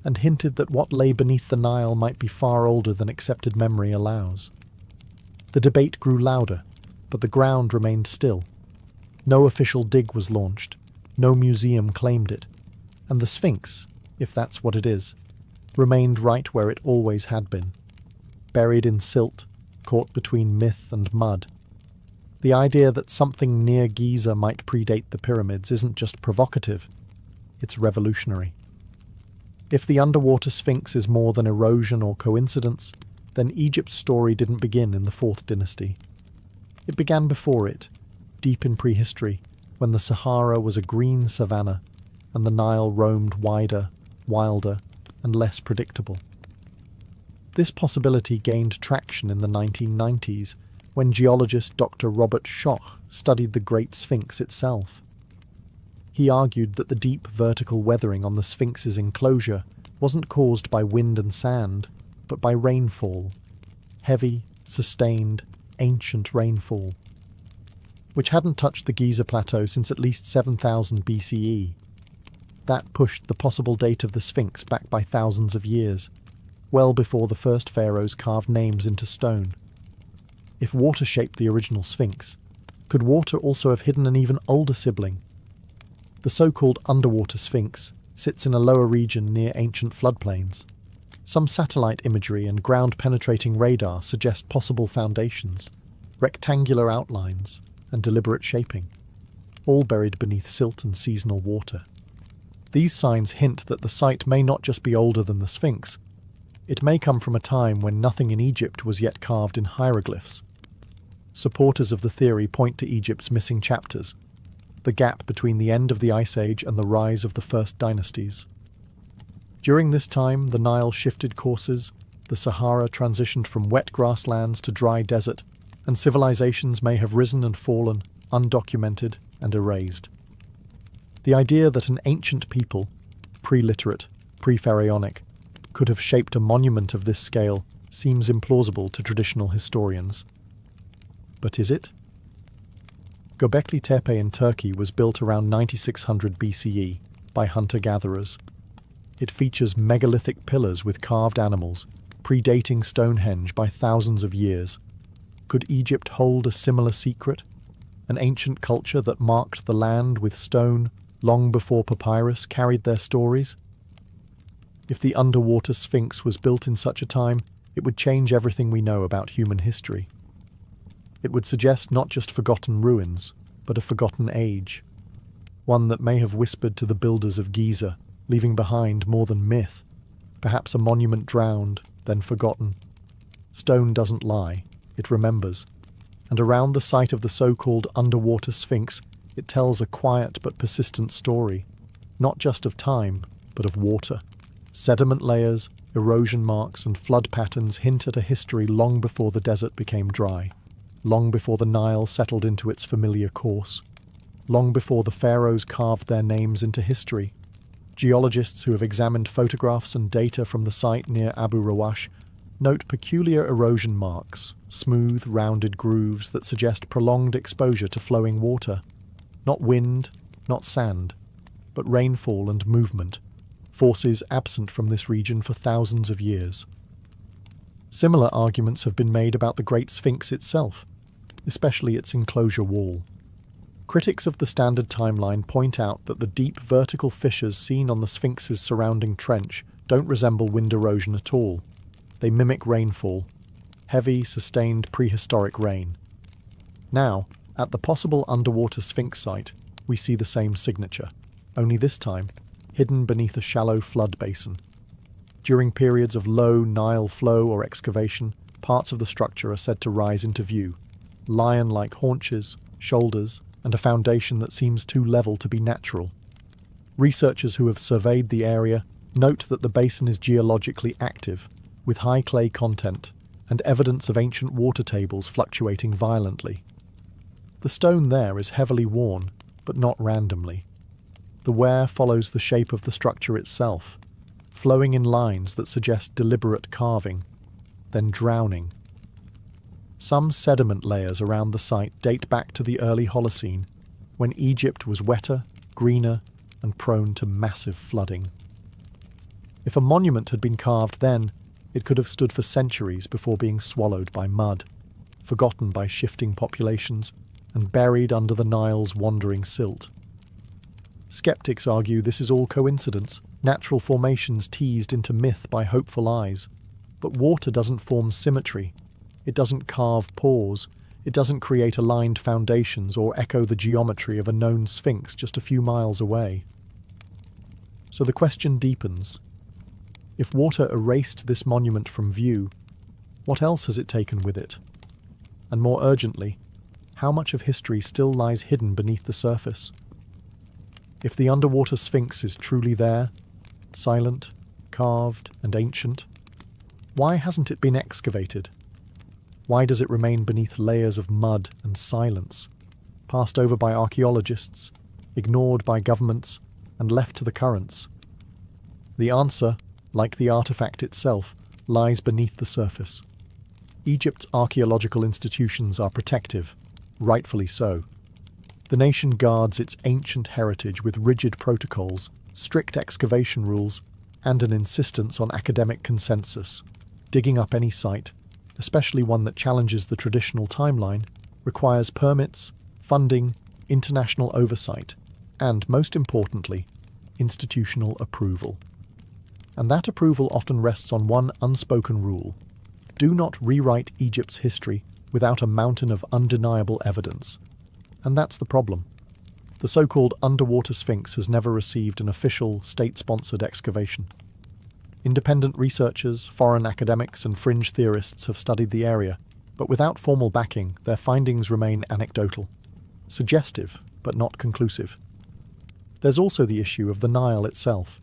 and hinted that what lay beneath the Nile might be far older than accepted memory allows. The debate grew louder, but the ground remained still. No official dig was launched, no museum claimed it, and the Sphinx, if that's what it is, remained right where it always had been, buried in silt, caught between myth and mud. The idea that something near Giza might predate the pyramids isn't just provocative, it's revolutionary. If the underwater Sphinx is more than erosion or coincidence, then Egypt's story didn't begin in the 4th dynasty. It began before it, deep in prehistory, when the Sahara was a green savanna and the Nile roamed wider, wilder, and less predictable. This possibility gained traction in the 1990s when geologist Dr. Robert Schoch studied the Great Sphinx itself. He argued that the deep vertical weathering on the Sphinx's enclosure wasn't caused by wind and sand, but by rainfall, heavy, sustained, ancient rainfall, which hadn't touched the Giza Plateau since at least 7000 BCE. That pushed the possible date of the Sphinx back by thousands of years, well before the first pharaohs carved names into stone. If water shaped the original Sphinx, could water also have hidden an even older sibling? The so-called underwater Sphinx sits in a lower region near ancient floodplains. Some satellite imagery and ground-penetrating radar suggest possible foundations, rectangular outlines, and deliberate shaping, all buried beneath silt and seasonal water. These signs hint that the site may not just be older than the Sphinx. It may come from a time when nothing in Egypt was yet carved in hieroglyphs. Supporters of the theory point to Egypt's missing chapters, the gap between the end of the Ice Age and the rise of the first dynasties. During this time, the Nile shifted courses, the Sahara transitioned from wet grasslands to dry desert, and civilizations may have risen and fallen, undocumented and erased. The idea that an ancient people, pre-literate, pre-pharaonic, could have shaped a monument of this scale seems implausible to traditional historians. But is it? Göbekli Tepe in Turkey was built around 9600 BCE by hunter-gatherers. It features megalithic pillars with carved animals, predating Stonehenge by thousands of years. Could Egypt hold a similar secret? An ancient culture that marked the land with stone long before papyrus carried their stories? If the underwater Sphinx was built in such a time, it would change everything we know about human history. It would suggest not just forgotten ruins, but a forgotten age, one that may have whispered to the builders of Giza, leaving behind more than myth, perhaps a monument drowned, then forgotten. Stone doesn't lie, it remembers, and around the site of the so-called underwater Sphinx, it tells a quiet but persistent story, not just of time, but of water. Sediment layers, erosion marks, and flood patterns hint at a history long before the desert became dry, long before the Nile settled into its familiar course, long before the pharaohs carved their names into history. Geologists who have examined photographs and data from the site near Abu Rawash note peculiar erosion marks, smooth, rounded grooves that suggest prolonged exposure to flowing water. Not wind, not sand, but rainfall and movement, forces absent from this region for thousands of years. Similar arguments have been made about the Great Sphinx itself, especially its enclosure wall. Critics of the standard timeline point out that the deep vertical fissures seen on the Sphinx's surrounding trench don't resemble wind erosion at all. They mimic rainfall, heavy, sustained prehistoric rain. Now, at the possible underwater Sphinx site, we see the same signature, only this time hidden beneath a shallow flood basin. During periods of low Nile flow or excavation, parts of the structure are said to rise into view, lion-like haunches, shoulders, and a foundation that seems too level to be natural. Researchers who have surveyed the area note that the basin is geologically active, with high clay content and evidence of ancient water tables fluctuating violently. The stone there is heavily worn, but not randomly. The wear follows the shape of the structure itself, flowing in lines that suggest deliberate carving, then drowning. Some sediment layers around the site date back to the early Holocene, when Egypt was wetter, greener, and prone to massive flooding. If a monument had been carved then, it could have stood for centuries before being swallowed by mud, forgotten by shifting populations, and buried under the Nile's wandering silt. Skeptics argue this is all coincidence, natural formations teased into myth by hopeful eyes. But water doesn't form symmetry. It doesn't carve pores. It doesn't create aligned foundations or echo the geometry of a known sphinx just a few miles away. So the question deepens. If water erased this monument from view, what else has it taken with it? And more urgently, how much of history still lies hidden beneath the surface? If the underwater sphinx is truly there, silent, carved, and ancient, why hasn't it been excavated? Why does it remain beneath layers of mud and silence, passed over by archaeologists, ignored by governments, and left to the currents? The answer, like the artifact itself, lies beneath the surface. Egypt's archaeological institutions are protective, rightfully so. The nation guards its ancient heritage with rigid protocols, strict excavation rules, and an insistence on academic consensus. Digging up any site, especially one that challenges the traditional timeline, requires permits, funding, international oversight, and, most importantly, institutional approval. And that approval often rests on one unspoken rule: do not rewrite Egypt's history without a mountain of undeniable evidence. And that's the problem. The so-called underwater Sphinx has never received an official, state-sponsored excavation. Independent researchers, foreign academics, and fringe theorists have studied the area, but without formal backing, their findings remain anecdotal, suggestive, but not conclusive. There's also the issue of the Nile itself.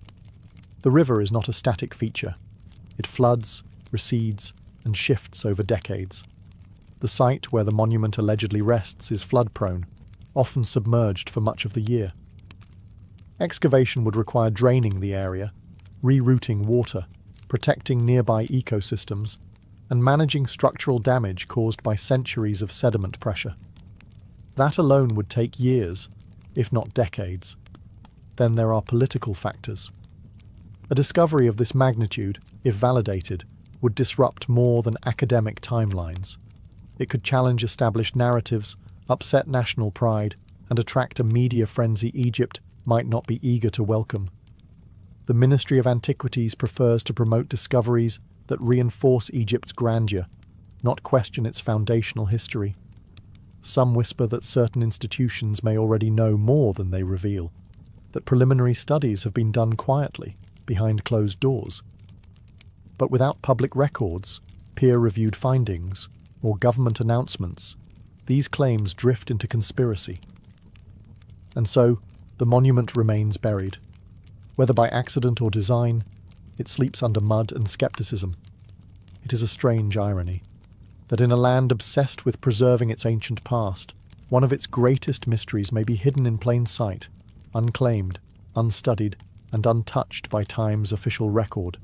The river is not a static feature. It floods, recedes, and shifts over decades. The site where the monument allegedly rests is flood-prone, often submerged for much of the year. Excavation would require draining the area, rerouting water, protecting nearby ecosystems, and managing structural damage caused by centuries of sediment pressure. That alone would take years, if not decades. Then there are political factors. A discovery of this magnitude, if validated, would disrupt more than academic timelines. It could challenge established narratives, upset national pride, and attract a media frenzy Egypt might not be eager to welcome. The Ministry of Antiquities prefers to promote discoveries that reinforce Egypt's grandeur, not question its foundational history. Some whisper that certain institutions may already know more than they reveal, that preliminary studies have been done quietly, behind closed doors. But without public records, peer-reviewed findings, or government announcements, these claims drift into conspiracy. And so, the monument remains buried. Whether by accident or design, it sleeps under mud and skepticism. It is a strange irony that in a land obsessed with preserving its ancient past, one of its greatest mysteries may be hidden in plain sight, unclaimed, unstudied, and untouched by time's official record.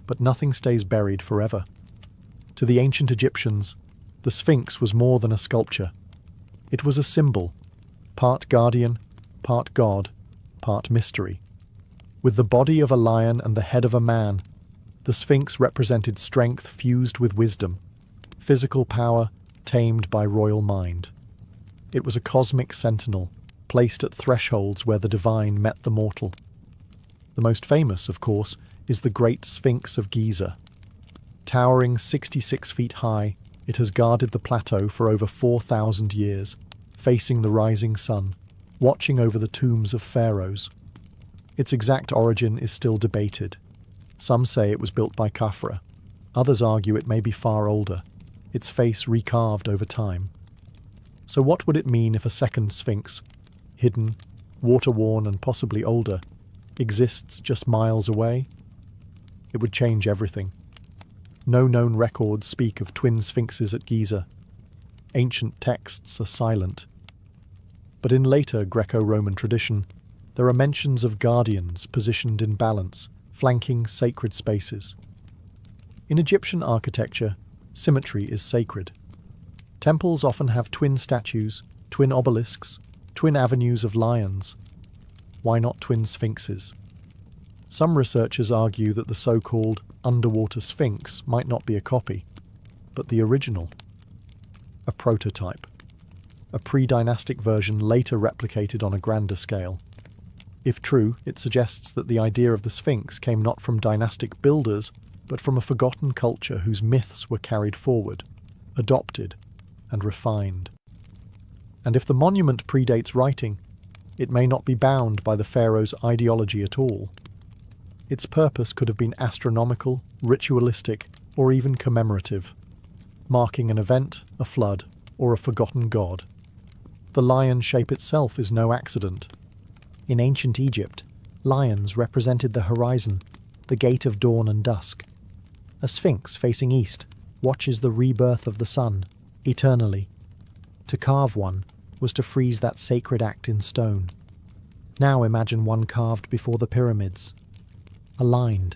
But nothing stays buried forever. To the ancient Egyptians, the Sphinx was more than a sculpture. It was a symbol, part guardian, part god, part mystery. With the body of a lion and the head of a man, The Sphinx represented strength fused with wisdom, physical power tamed by royal mind. It was a cosmic sentinel, placed at thresholds where the divine met the mortal. The most famous, of course, is the Great Sphinx of Giza. Towering 66 feet high, it has guarded the plateau for over 4,000 years, facing the rising sun, watching over the tombs of pharaohs. Its exact origin is still debated. Some say it was built by Khafra. Others argue it may be far older, its face recarved over time. So what would it mean if a second Sphinx, hidden, water-worn and possibly older, exists just miles away? It would change everything. No known records speak of twin sphinxes at Giza. Ancient texts are silent. But in later Greco-Roman tradition, there are mentions of guardians positioned in balance, flanking sacred spaces. In Egyptian architecture, symmetry is sacred. Temples often have twin statues, twin obelisks, twin avenues of lions. Why not twin sphinxes? Some researchers argue that the so-called underwater sphinx might not be a copy, but the original. A prototype. A pre-dynastic version later replicated on a grander scale. If true, it suggests that the idea of the Sphinx came not from dynastic builders, but from a forgotten culture whose myths were carried forward, adopted, and refined. And if the monument predates writing, it may not be bound by the pharaoh's ideology at all. Its purpose could have been astronomical, ritualistic, or even commemorative, marking an event, a flood, or a forgotten god. The lion shape itself is no accident. In ancient Egypt, lions represented the horizon, the gate of dawn and dusk. A sphinx facing east watches the rebirth of the sun, eternally. To carve one was to freeze that sacred act in stone. Now imagine one carved before the pyramids. Aligned,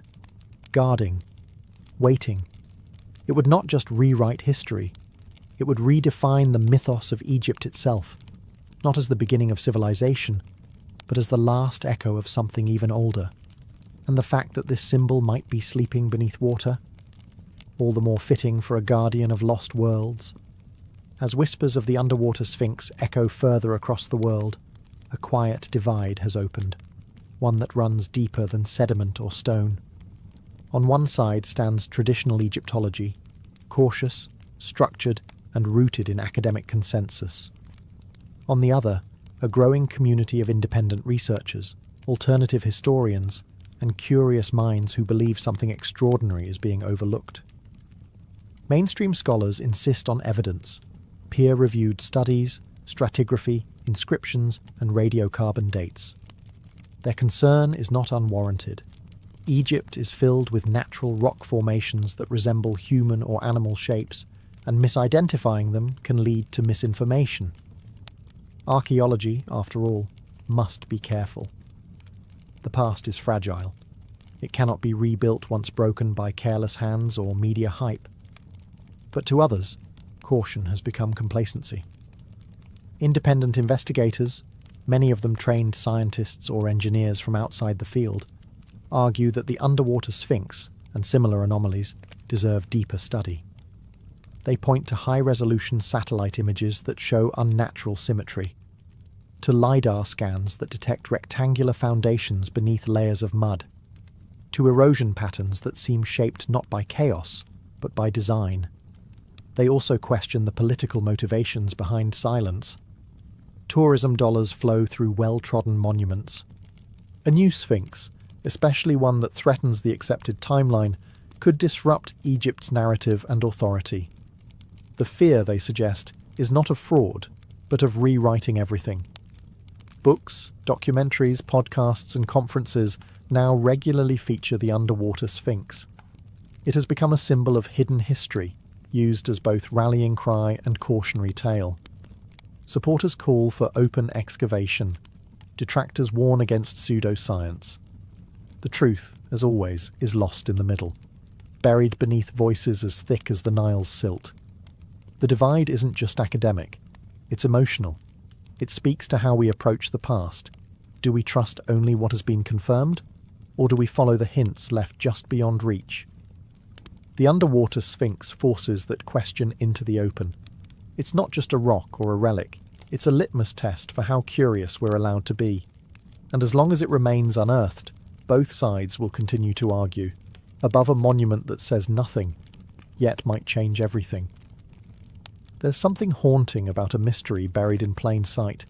guarding, waiting. It would not just rewrite history, it would redefine the mythos of Egypt itself, not as the beginning of civilization, but as the last echo of something even older. And the fact that this symbol might be sleeping beneath water, all the more fitting for a guardian of lost worlds. As whispers of the underwater sphinx echo further across the world, a quiet divide has opened, one that runs deeper than sediment or stone. On one side stands traditional Egyptology, cautious, structured, and rooted in academic consensus. On the other, a growing community of independent researchers, alternative historians, and curious minds who believe something extraordinary is being overlooked. Mainstream scholars insist on evidence, peer-reviewed studies, stratigraphy, inscriptions, and radiocarbon dates. Their concern is not unwarranted. Egypt is filled with natural rock formations that resemble human or animal shapes, and misidentifying them can lead to misinformation. Archaeology, after all, must be careful. The past is fragile. It cannot be rebuilt once broken by careless hands or media hype. But to others, caution has become complacency. Independent investigators, many of them trained scientists or engineers from outside the field, argue that the underwater sphinx and similar anomalies deserve deeper study. They point to high-resolution satellite images that show unnatural symmetry, to LiDAR scans that detect rectangular foundations beneath layers of mud, to erosion patterns that seem shaped not by chaos, but by design. They also question the political motivations behind silence. Tourism dollars flow through well-trodden monuments. A new sphinx, especially one that threatens the accepted timeline, could disrupt Egypt's narrative and authority. The fear, they suggest, is not of fraud, but of rewriting everything. Books, documentaries, podcasts, and conferences now regularly feature the underwater sphinx. It has become a symbol of hidden history, used as both rallying cry and cautionary tale. Supporters call for open excavation. Detractors warn against pseudoscience. The truth, as always, is lost in the middle, buried beneath voices as thick as the Nile's silt. The divide isn't just academic, it's emotional. It speaks to how we approach the past. Do we trust only what has been confirmed, or do we follow the hints left just beyond reach? The underwater sphinx forces that question into the open. It's not just a rock or a relic, it's a litmus test for how curious we're allowed to be. And as long as it remains unearthed, both sides will continue to argue, above a monument that says nothing, yet might change everything. There's something haunting about a mystery buried in plain sight,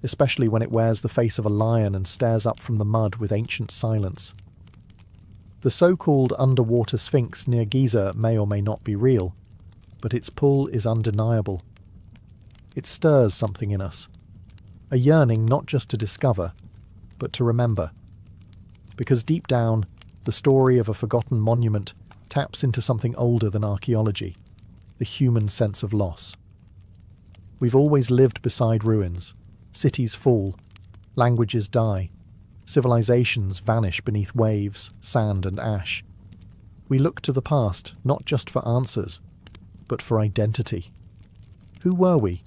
especially when it wears the face of a lion and stares up from the mud with ancient silence. The so-called underwater sphinx near Giza may or may not be real, but its pull is undeniable. It stirs something in us, a yearning not just to discover, but to remember. Because deep down, the story of a forgotten monument taps into something older than archaeology, the human sense of loss. We've always lived beside ruins. Cities fall, languages die, civilizations vanish beneath waves, sand and ash. We look to the past not just for answers, but for identity. Who were we?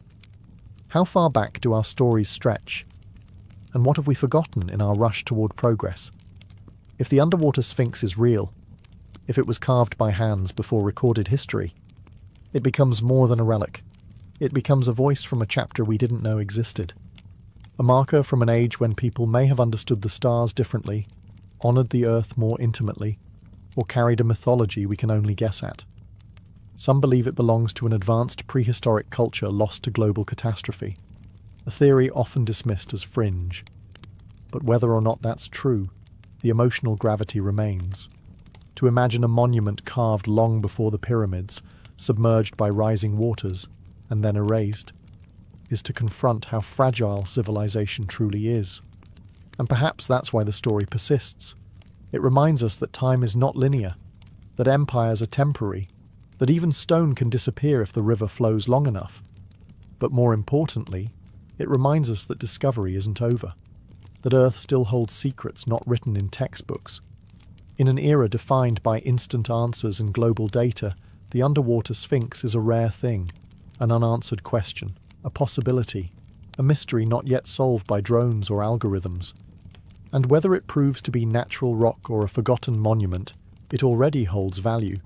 How far back do our stories stretch? And what have we forgotten in our rush toward progress? If the underwater sphinx is real, if it was carved by hands before recorded history, it becomes more than a relic. It becomes a voice from a chapter we didn't know existed. A marker from an age when people may have understood the stars differently, honoured the earth more intimately, or carried a mythology we can only guess at. Some believe it belongs to an advanced prehistoric culture lost to global catastrophe, a theory often dismissed as fringe. But whether or not that's true, the emotional gravity remains. To imagine a monument carved long before the pyramids, submerged by rising waters, and then erased, is to confront how fragile civilization truly is. And perhaps that's why the story persists. It reminds us that time is not linear, that empires are temporary, that even stone can disappear if the river flows long enough. But more importantly, it reminds us that discovery isn't over, that Earth still holds secrets not written in textbooks. In an era defined by instant answers and global data, the underwater sphinx is a rare thing, an unanswered question, a possibility, a mystery not yet solved by drones or algorithms. And whether it proves to be natural rock or a forgotten monument, it already holds value,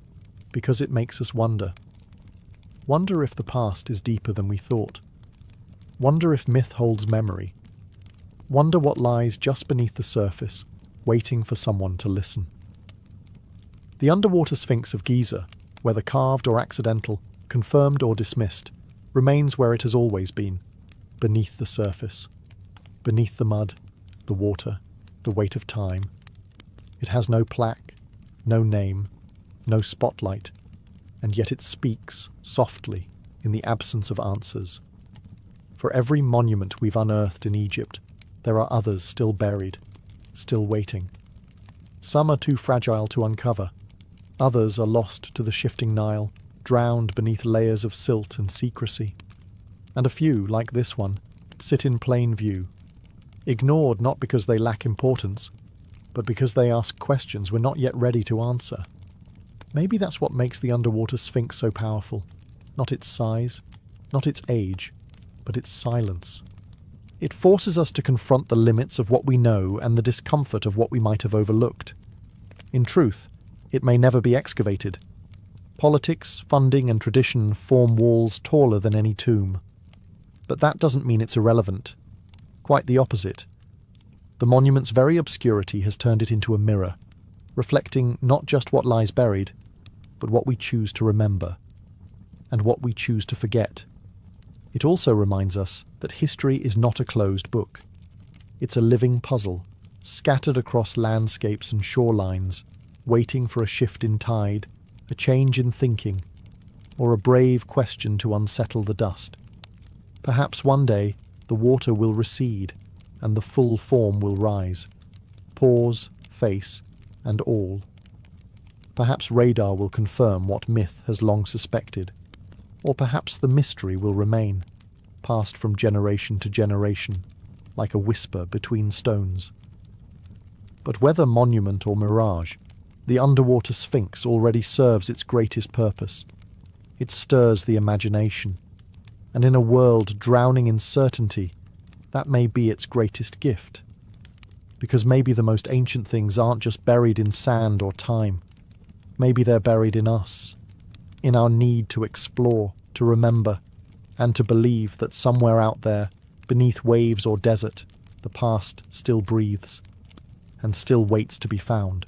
because it makes us wonder. Wonder if the past is deeper than we thought. Wonder if myth holds memory. Wonder what lies just beneath the surface, waiting for someone to listen. The underwater sphinx of Giza, whether carved or accidental, confirmed or dismissed, remains where it has always been, beneath the surface, beneath the mud, the water, the weight of time. It has no plaque, no name, no spotlight, and yet it speaks softly in the absence of answers. For every monument we've unearthed in Egypt, there are others still buried, still waiting. Some are too fragile to uncover, others are lost to the shifting Nile, drowned beneath layers of silt and secrecy. And a few, like this one, sit in plain view, ignored not because they lack importance, but because they ask questions we're not yet ready to answer. Maybe that's what makes the underwater sphinx so powerful. Not its size, not its age, but its silence. It forces us to confront the limits of what we know and the discomfort of what we might have overlooked. In truth, it may never be excavated. Politics, funding, and tradition form walls taller than any tomb. But that doesn't mean it's irrelevant. Quite the opposite. The monument's very obscurity has turned it into a mirror, reflecting not just what lies buried, but what we choose to remember, and what we choose to forget. It also reminds us that history is not a closed book. It's a living puzzle, scattered across landscapes and shorelines, waiting for a shift in tide, a change in thinking, or a brave question to unsettle the dust. Perhaps one day the water will recede and the full form will rise, pause, face, and all. Perhaps radar will confirm what myth has long suspected, or perhaps the mystery will remain, passed from generation to generation, like a whisper between stones. But whether monument or mirage, the underwater sphinx already serves its greatest purpose. It stirs the imagination, and in a world drowning in certainty, that may be its greatest gift. Because maybe the most ancient things aren't just buried in sand or time. Maybe they're buried in us, in our need to explore, to remember, and to believe that somewhere out there, beneath waves or desert, the past still breathes and still waits to be found.